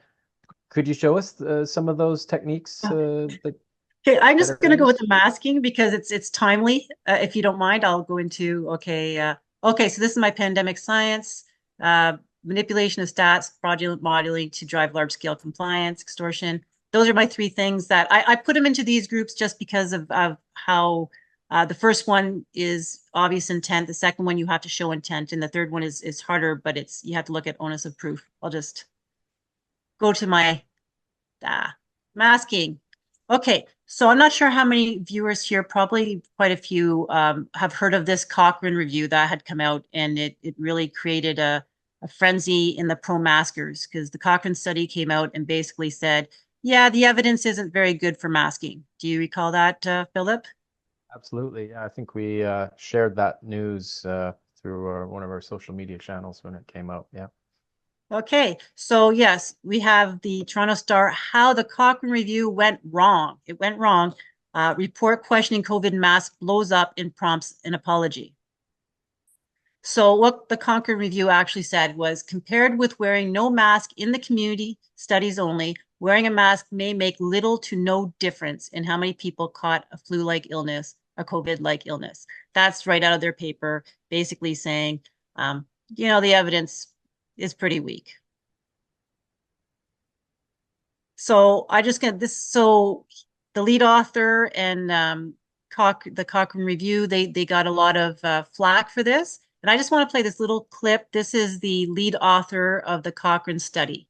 could you show us some of those techniques? Okay, I'm just going to go with the masking because it's timely. If you don't mind, I'll go into, okay, so this is my pandemic science, manipulation of stats, fraudulent modeling to drive large-scale compliance, extortion. Those are my three things that I put them into these groups just because of how the first one is obvious intent. The second one, you have to show intent. And the third one is harder, but you have to look at onus of proof. I'll just go to my masking. Okay, So I'm not sure how many viewers here, probably quite a few, have heard of this Cochrane review that had come out, and it really created a frenzy in the pro-maskers, because the Cochrane study came out and basically said, yeah, the evidence isn't very good for masking. Do you recall that, Philip? Absolutely. Yeah, I think we shared that news through one of our social media channels when it came out. Yeah. Okay, so yes, we have the Toronto Star, how the Cochrane review went wrong. It went wrong. Report questioning COVID mask blows up and prompts an apology. So what the Cochrane review actually said was, compared with wearing no mask in the community studies only, wearing a mask may make little to no difference in how many people caught a flu-like illness, a COVID-like illness. That's right out of their paper, basically saying, the evidence is pretty weak. So I just get this. So the lead author and the Cochrane review, they got a lot of flack for this. And I just want to play this little clip. This is the lead author of the Cochrane study.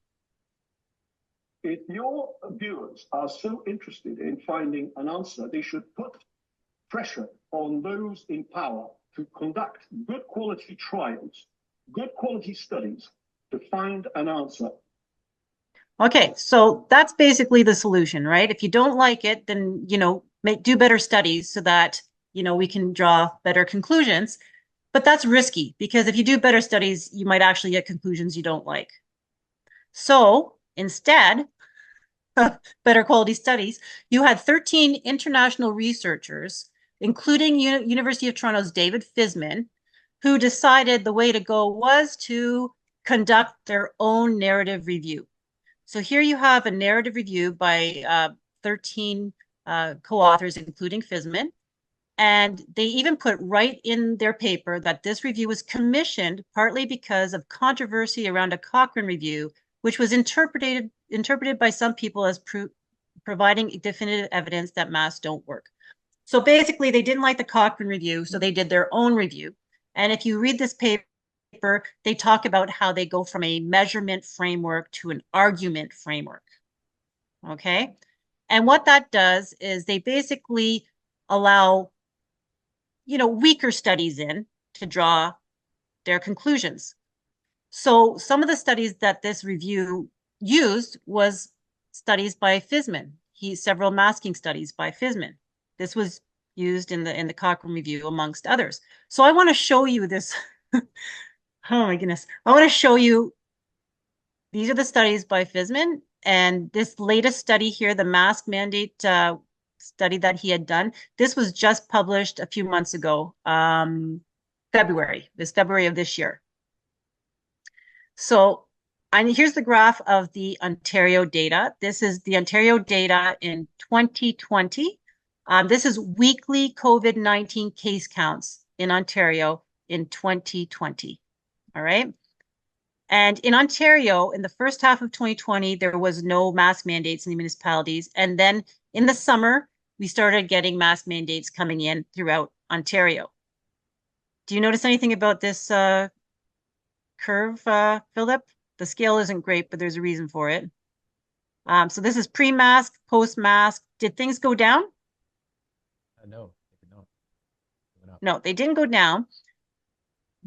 If your viewers are so interested in finding an answer, they should put pressure on those in power to conduct good quality trials, good quality studies to find an answer. Okay, so that's basically the solution, right? If you don't like it, then, do better studies so that, we can draw better conclusions. But that's risky, because if you do better studies, you might actually get conclusions you don't like. So instead, better quality studies, you had 13 international researchers, including University of Toronto's David Fisman, who decided the way to go was to conduct their own narrative review. So here you have a narrative review by 13 co-authors, including Fisman. And they even put right in their paper that this review was commissioned partly because of controversy around a Cochrane review, which was interpreted by some people as providing definitive evidence that masks don't work. So basically, they didn't like the Cochrane review, so they did their own review. And if you read this paper, they talk about how they go from a measurement framework to an argument framework. Okay? And what that does is they basically allow weaker studies in to draw their conclusions. So some of the studies that this review used was studies by Fisman. Several masking studies by Fisman. This was used in the Cochrane review, amongst others. So I want to show you this. Oh my goodness. I want to show you, these are the studies by Fisman, and this latest study here, the mask mandate study that he had done. This was just published a few months ago, February of this year. So here's the graph of the Ontario data. This is the Ontario data in 2020. This is weekly COVID-19 case counts in Ontario in 2020. All right. And in Ontario, in the first half of 2020, there was no mask mandates in the municipalities. And then in the summer, we started getting mask mandates coming in throughout Ontario. Do you notice anything about this curve, Philip? The scale isn't great, but there's a reason for it. So this is pre-mask, post-mask. Did things go down? No. No, they didn't go down.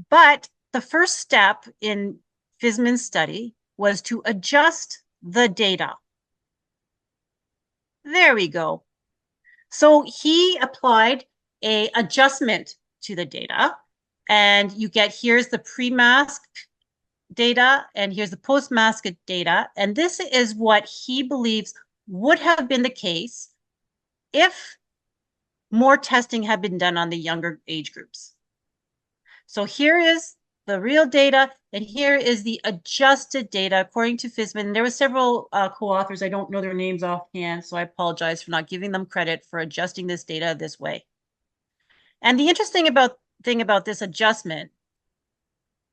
But the first step in Fisman's study was to adjust the data. There we go. So he applied an adjustment to the data, and you get, here's the pre-mask data, and here's the post-mask data. And this is what he believes would have been the case if more testing had been done on the younger age groups. So here is the real data, and here is the adjusted data according to Fisman. There were several co-authors. I don't know their names offhand, so I apologize for not giving them credit for adjusting this data this way. And the interesting thing about this adjustment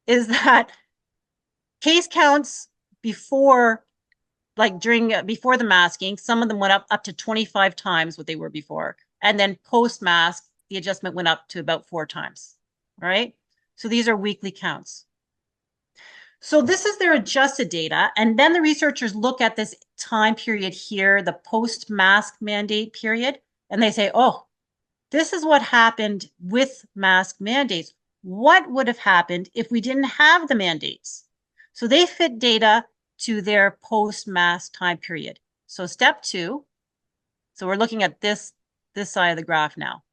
is that case counts before the masking, some of them went up to 25 times what they were before. And then post-mask, the adjustment went up to about 4 times. All right. So these are weekly counts. So this is their adjusted data. And then the researchers look at this time period here, the post-mask mandate period, and they say, oh, this is what happened with mask mandates. What would have happened if we didn't have the mandates? So they fit data to their post-mask time period. So step 2, so we're looking at this side of the graph now.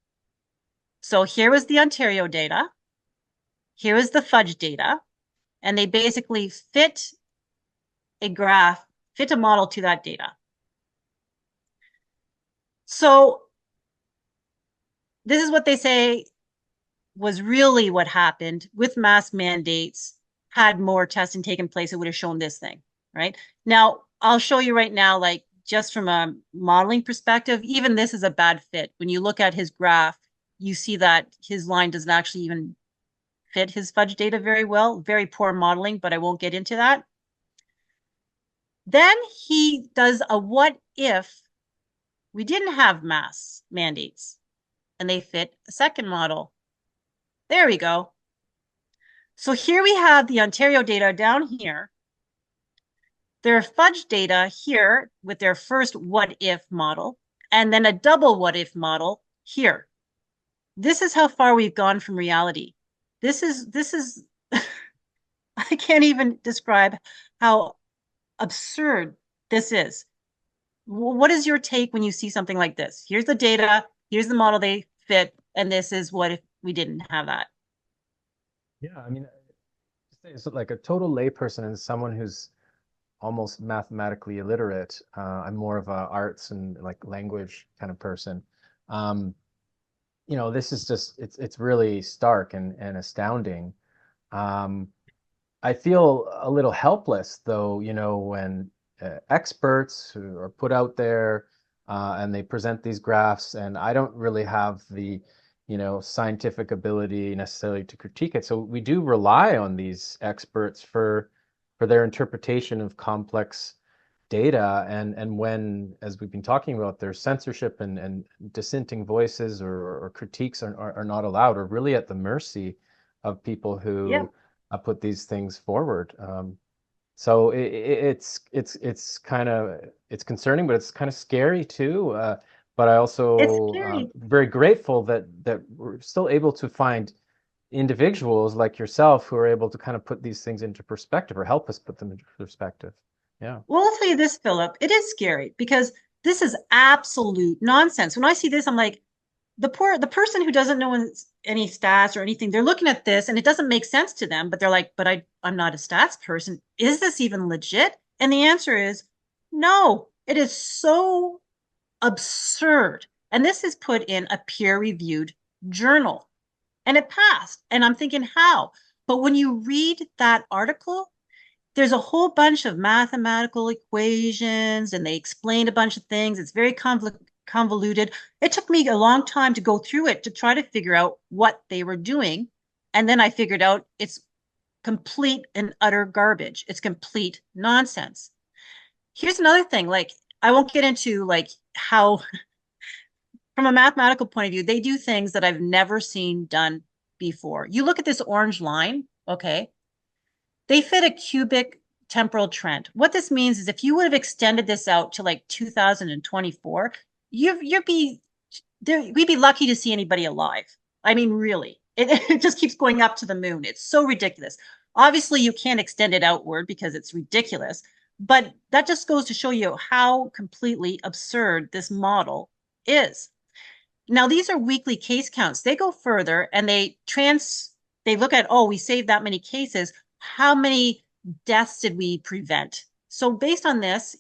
So here was the Ontario data. Here is the fudge data. And they basically fit a graph, fit a model to that data. So this is what they say was really what happened with mask mandates. Had more testing taken place, it would have shown this thing, right? Now, I'll show you right now, like just from a modeling perspective, even this is a bad fit. When you look at his graph, you see that his line doesn't actually even fit his fudge data very well. Very poor modeling, but I won't get into that. Then he does a what if we didn't have mask mandates and they fit a second model. There we go. So here we have the Ontario data down here. Their fudge data here with their first what if model, and then a double what if model here. This is how far we've gone from reality. This is I can't even describe how absurd this is. What is your take when you see something like this? Here's the data, here's the model they fit, and this is what if we didn't have that. Yeah, I mean, it's like a total layperson and someone who's almost mathematically illiterate. I'm more of a arts and like language kind of person. You know, this is just it's really stark and astounding. I feel a little helpless though, you know, when experts who are put out there and they present these graphs, and I don't really have the, you know, scientific ability necessarily to critique it. So we do rely on these experts for their interpretation of complex data, and when, as we've been talking about, there's censorship and dissenting voices or critiques are not allowed, or really at the mercy of people who put these things forward. So it's kind of, it's concerning, but it's kind of scary too. But I also very grateful that we're still able to find individuals like yourself who are able to kind of put these things into perspective or help us put them into perspective. Yeah. Well, I'll tell you this, Philip, it is scary because this is absolute nonsense. When I see this, I'm like, the person who doesn't know any stats or anything, they're looking at this and it doesn't make sense to them, but they're like, but I'm not a stats person. Is this even legit? And the answer is no. It is so absurd. And this is put in a peer-reviewed journal and it passed. And I'm thinking, how? But when you read that article, there's a whole bunch of mathematical equations and they explain a bunch of things. It's very convoluted. It took me a long time to go through it to try to figure out what they were doing. And then I figured out it's complete and utter garbage. It's complete nonsense. Here's another thing. Like, I won't get into like how, from a mathematical point of view, they do things that I've never seen done before. You look at this orange line, okay? They fit a cubic temporal trend. What this means is if you would have extended this out to like 2024, we'd be lucky to see anybody alive. I mean, really, it just keeps going up to the moon. It's so ridiculous. Obviously, you can't extend it outward because it's ridiculous, but that just goes to show you how completely absurd this model is. Now, these are weekly case counts. They go further and they look at, oh, we saved that many cases. How many deaths did we prevent? So based on this,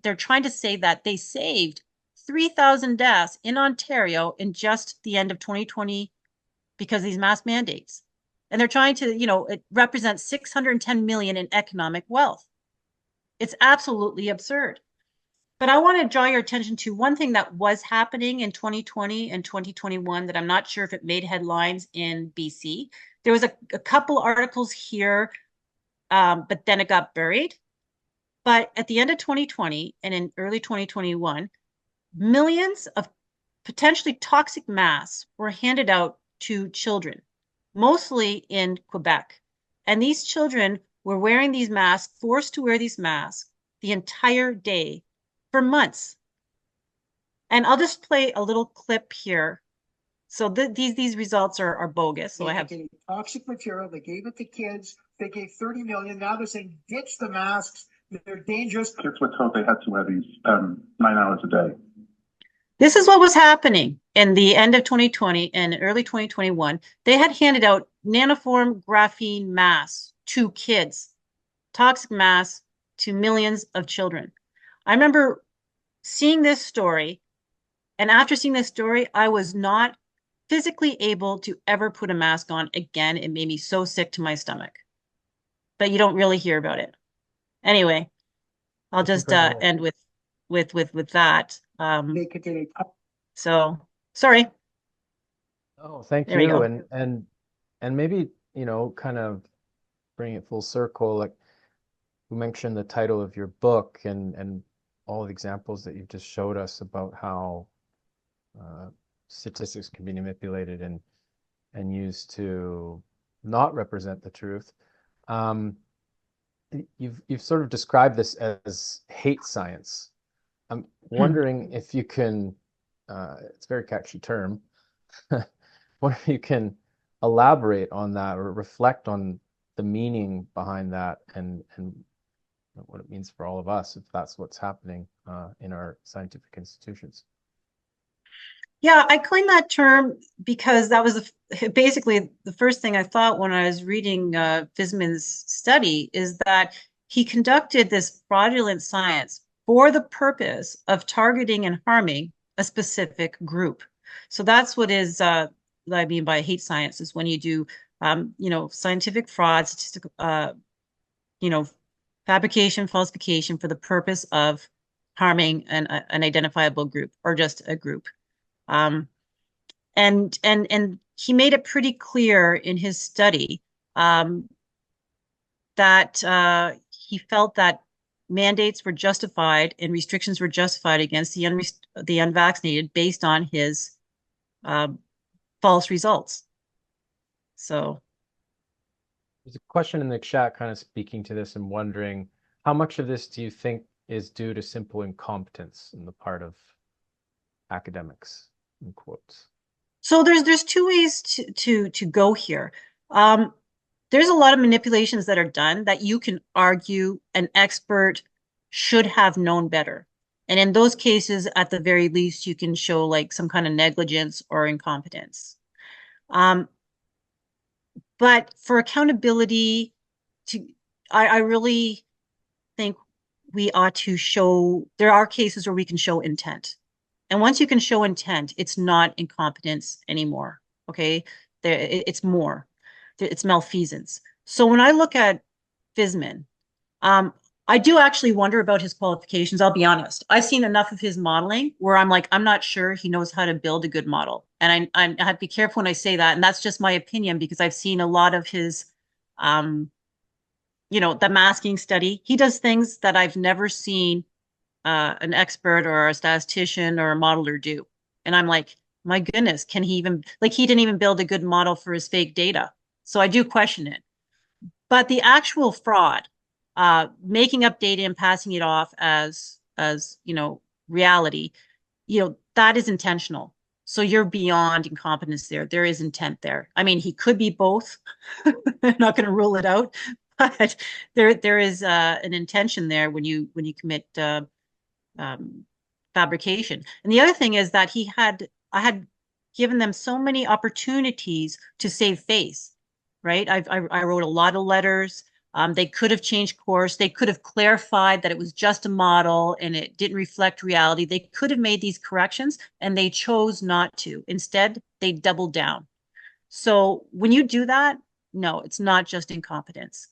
they're trying to say that they saved 3,000 deaths in Ontario in just the end of 2020 because of these mask mandates. And they're trying to, you know, it represents 610 million in economic wealth. It's absolutely absurd. But I want to draw your attention to one thing that was happening in 2020 and 2021 that I'm not sure if it made headlines in BC. There was a couple articles here, but then it got buried. But at the end of 2020 and in early 2021, millions of potentially toxic masks were handed out to children, mostly in Quebec. And these children were wearing these masks, forced to wear these masks the entire day for months. And I'll just play a little clip here. So these results are bogus. So I have toxic material. They gave it to kids. They gave 30 million. Now they're saying ditch the masks. They're dangerous. Kids were told they had to wear these 9 hours a day. This is what was happening in the end of 2020 and early 2021. They had handed out nanoform graphene masks to kids, toxic masks to millions of children. I remember seeing this story, and after seeing this story, I was not physically able to ever put a mask on again. It made me so sick to my stomach. But you don't really hear about it. Anyway, I'll just end with that. They continue. So sorry. Oh, thank There we you. go. And maybe, you know, kind of bring it full circle, like you mentioned the title of your book and all the examples that you just showed us about how statistics can be manipulated and used to not represent the truth. You've sort of described this as hate science. I'm wondering if you can, it's a very catchy term, wonder if you can elaborate on that or reflect on the meaning behind that and what it means for all of us, if that's what's happening in our scientific institutions. Yeah, I coined that term because that was basically the first thing I thought when I was reading Fisman's study, is that he conducted this fraudulent science for the purpose of targeting and harming a specific group. So that's what I mean by hate science, is when you do, you know, scientific fraud, statistical, you know, fabrication, falsification for the purpose of harming an identifiable group or just a group. And he made it pretty clear in his study that he felt that mandates were justified and restrictions were justified against the unvaccinated based on his false results. So there's a question in the chat kind of speaking to this and wondering, how much of this do you think is due to simple incompetence on the part of academics, in quotes? So there's two ways to go here. There's a lot of manipulations that are done that you can argue an expert should have known better. And in those cases, at the very least, you can show like some kind of negligence or incompetence. But for accountability, I really think we ought to show, there are cases where we can show intent. And once you can show intent, it's not incompetence anymore, okay? It's more. It's malfeasance. So when I look at Fisman, I do actually wonder about his qualifications, I'll be honest. I've seen enough of his modeling where I'm like, I'm not sure he knows how to build a good model. And I have to be careful when I say that. And that's just my opinion because I've seen a lot of his, you know, the masking study. He does things that I've never seen an expert or a statistician or a modeler do. And I'm like, my goodness, can he even, like, he didn't even build a good model for his fake data. So I do question it. But the actual fraud, making up data and passing it off as you know, reality, you know, that is intentional. So you're beyond incompetence there. There is intent there. I mean, he could be both. I'm not going to rule it out, but there is an intention there when you commit fabrication. And the other thing is that I had given them so many opportunities to save face, right? I wrote a lot of letters. They could have changed course. They could have clarified that it was just a model and it didn't reflect reality. They could have made these corrections and they chose not to. Instead, they doubled down. So when you do that, no, it's not just incompetence.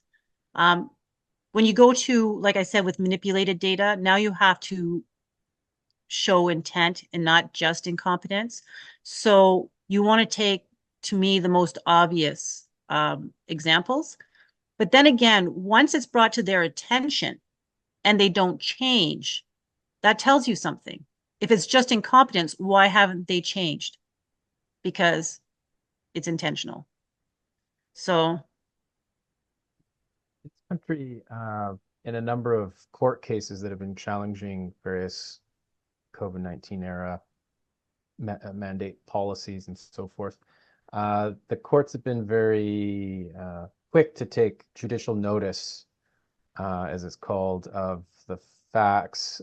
When you go to, like I said, with manipulated data, now you have to show intent and not just incompetence. So you want to take, to me, the most obvious examples. But then again, once it's brought to their attention and they don't change, that tells you something. If it's just incompetence, why haven't they changed? Because it's intentional. So country, in a number of court cases that have been challenging various COVID-19 era mandate policies and so forth, the courts have been very quick to take judicial notice, as it's called, of the facts,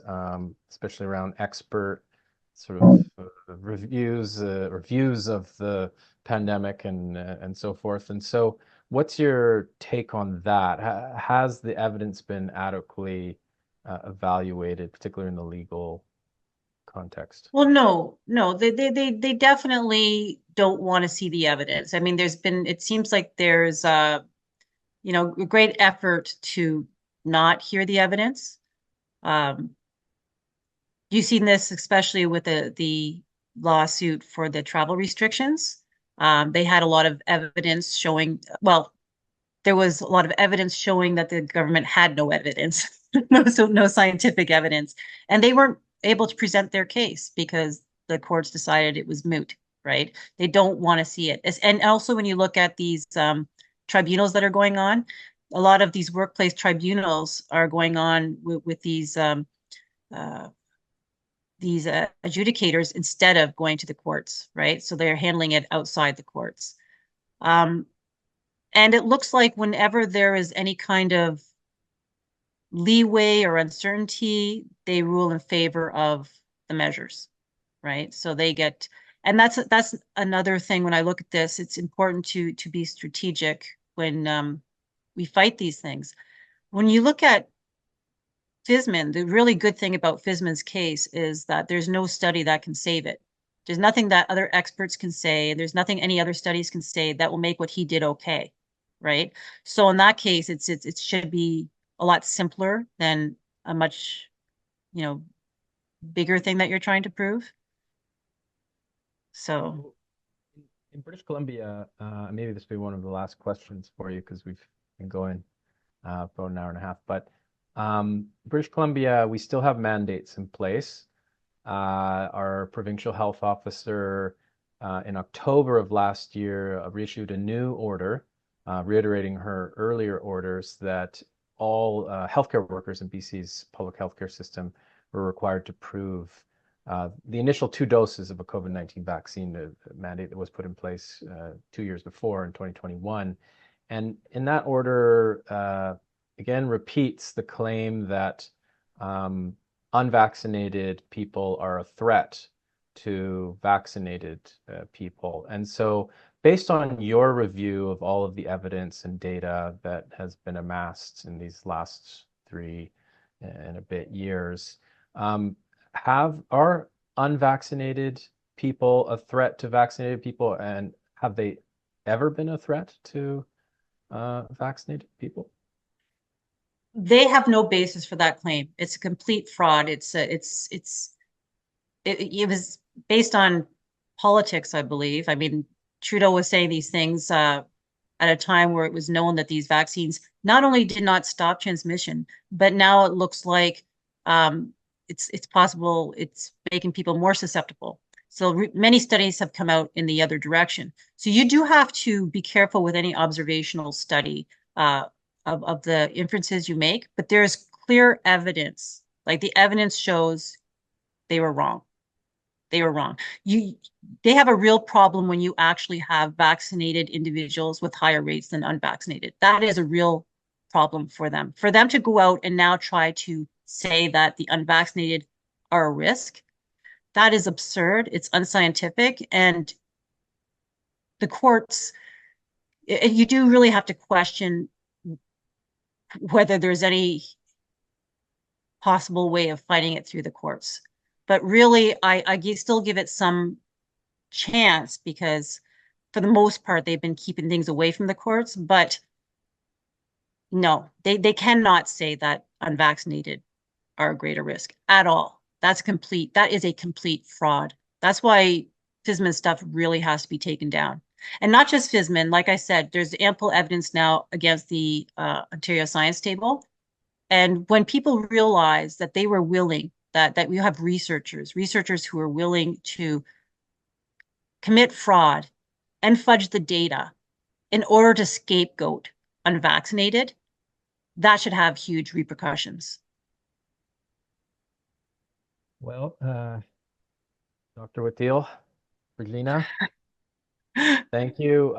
especially around expert sort of reviews of the pandemic and so forth. And so, what's your take on that? Has the evidence been adequately evaluated, particularly in the legal context? Well, no, they definitely don't want to see the evidence. I mean, it seems like there's a great effort to not hear the evidence. You've seen this especially with the lawsuit for the travel restrictions. They had a lot of evidence showing, well, there was a lot of evidence showing that the government had no evidence, no scientific evidence, and they weren't able to present their case because the courts decided it was moot, right? They don't want to see it. And also when you look at these tribunals that are going on, a lot of these workplace tribunals are going on with these adjudicators instead of going to the courts, right? So they're handling it outside the courts. And it looks like whenever there is any kind of leeway or uncertainty, they rule in favor of the measures, right? So they get, and that's another thing when I look at this, it's important to be strategic when we fight these things. When you look at Fisman, the really good thing about Fisman's case is that there's no study that can save it. There's nothing that other experts can say. There's nothing any other studies can say that will make what he did okay, right? So in that case, it should be a lot simpler than a much, bigger thing that you're trying to prove. So in British Columbia, maybe this will be one of the last questions for you because we've been going for about an hour and a half, but British Columbia, we still have mandates in place. Our provincial health officer in October of last year reissued a new order, reiterating her earlier orders that all healthcare workers in BC's public healthcare system were required to prove the initial 2 doses of a COVID-19 vaccine, the mandate that was put in place 2 years before in 2021. And in that order, again, repeats the claim that unvaccinated people are a threat to vaccinated people. And so based on your review of all of the evidence and data that has been amassed in these last 3 and a bit years, are unvaccinated people a threat to vaccinated people, and have they ever been a threat to vaccinated people? they have no basis for that claim. It's a complete fraud. It was based on politics, I believe. I mean, Trudeau was saying these things at a time where it was known that these vaccines not only did not stop transmission, but now it looks like it's possible it's making people more susceptible. So many studies have come out in the other direction. So you do have to be careful with any observational study of the inferences you make, but there's clear evidence. Like the evidence shows they were wrong. They were wrong. They have a real problem when you actually have vaccinated individuals with higher rates than unvaccinated. That is a real problem for them. For them to go out and now try to say that the unvaccinated are a risk, that is absurd. It's unscientific. And the courts, you do really have to question whether there's any possible way of fighting it through the courts. But really, I still give it some chance because for the most part, they've been keeping things away from the courts. But no, they cannot say that unvaccinated are a greater risk at all. That is a complete fraud. That's why Fisman stuff really has to be taken down. And not just Fisman, like I said, there's ample evidence now against the Ontario Science Table. And when people realize that they were willing, that we have researchers who are willing to commit fraud and fudge the data in order to scapegoat unvaccinated, that should have huge repercussions. Well, Dr. Watteel, Regina, thank you.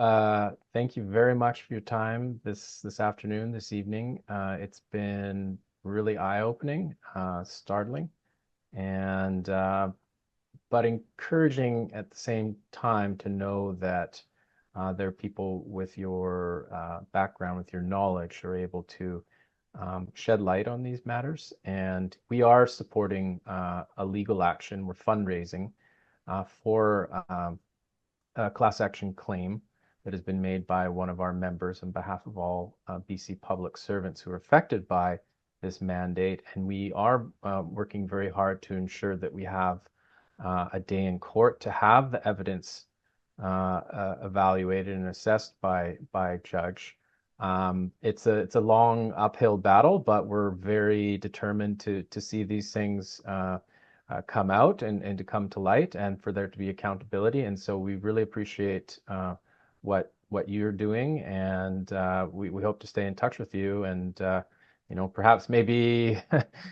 Thank you very much for your time this afternoon, this evening. It's been really eye-opening, startling, and but encouraging at the same time to know that there are people with your background, with your knowledge, who are able to shed light on these matters. And we are supporting a legal action. We're fundraising for a class action claim that has been made by one of our members on behalf of all BC public servants who are affected by this mandate. And we are working very hard to ensure that we have a day in court to have the evidence evaluated and assessed by a judge. It's a long uphill battle, but we're very determined to see these things come out and to come to light, and for there to be accountability. And so we really appreciate what you're doing, and we hope to stay in touch with you. And you know, perhaps maybe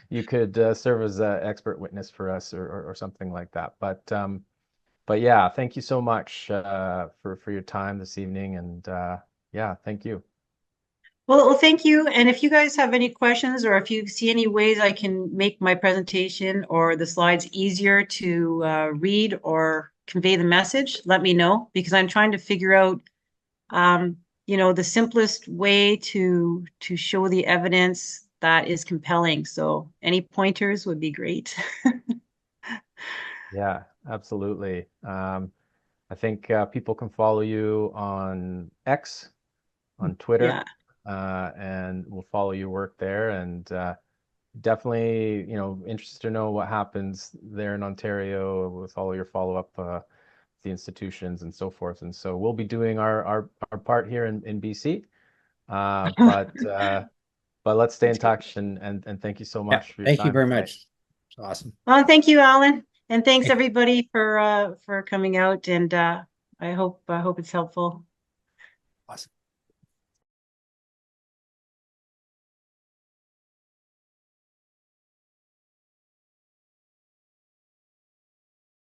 you could serve as an expert witness for us, or something like that. But yeah, thank you so much for your time this evening, and yeah, thank you. Well, thank you. And if you guys have any questions, or if you see any ways I can make my presentation or the slides easier to read or convey the message, let me know, because I'm trying to figure out, you know, the simplest way to show the evidence that is compelling. So any pointers would be great. Yeah, absolutely. I think people can follow you on X, on Twitter. Yeah. And we'll follow your work there, and definitely, you know, interested to know what happens there in Ontario with all your follow-up the institutions and so forth. And so we'll be doing our part here in BC, but let's stay in touch, and thank you so much for your Thank time you very today. much. It's awesome. Well, thank you, Alan, and thanks everybody for coming out. And I hope it's helpful. Awesome.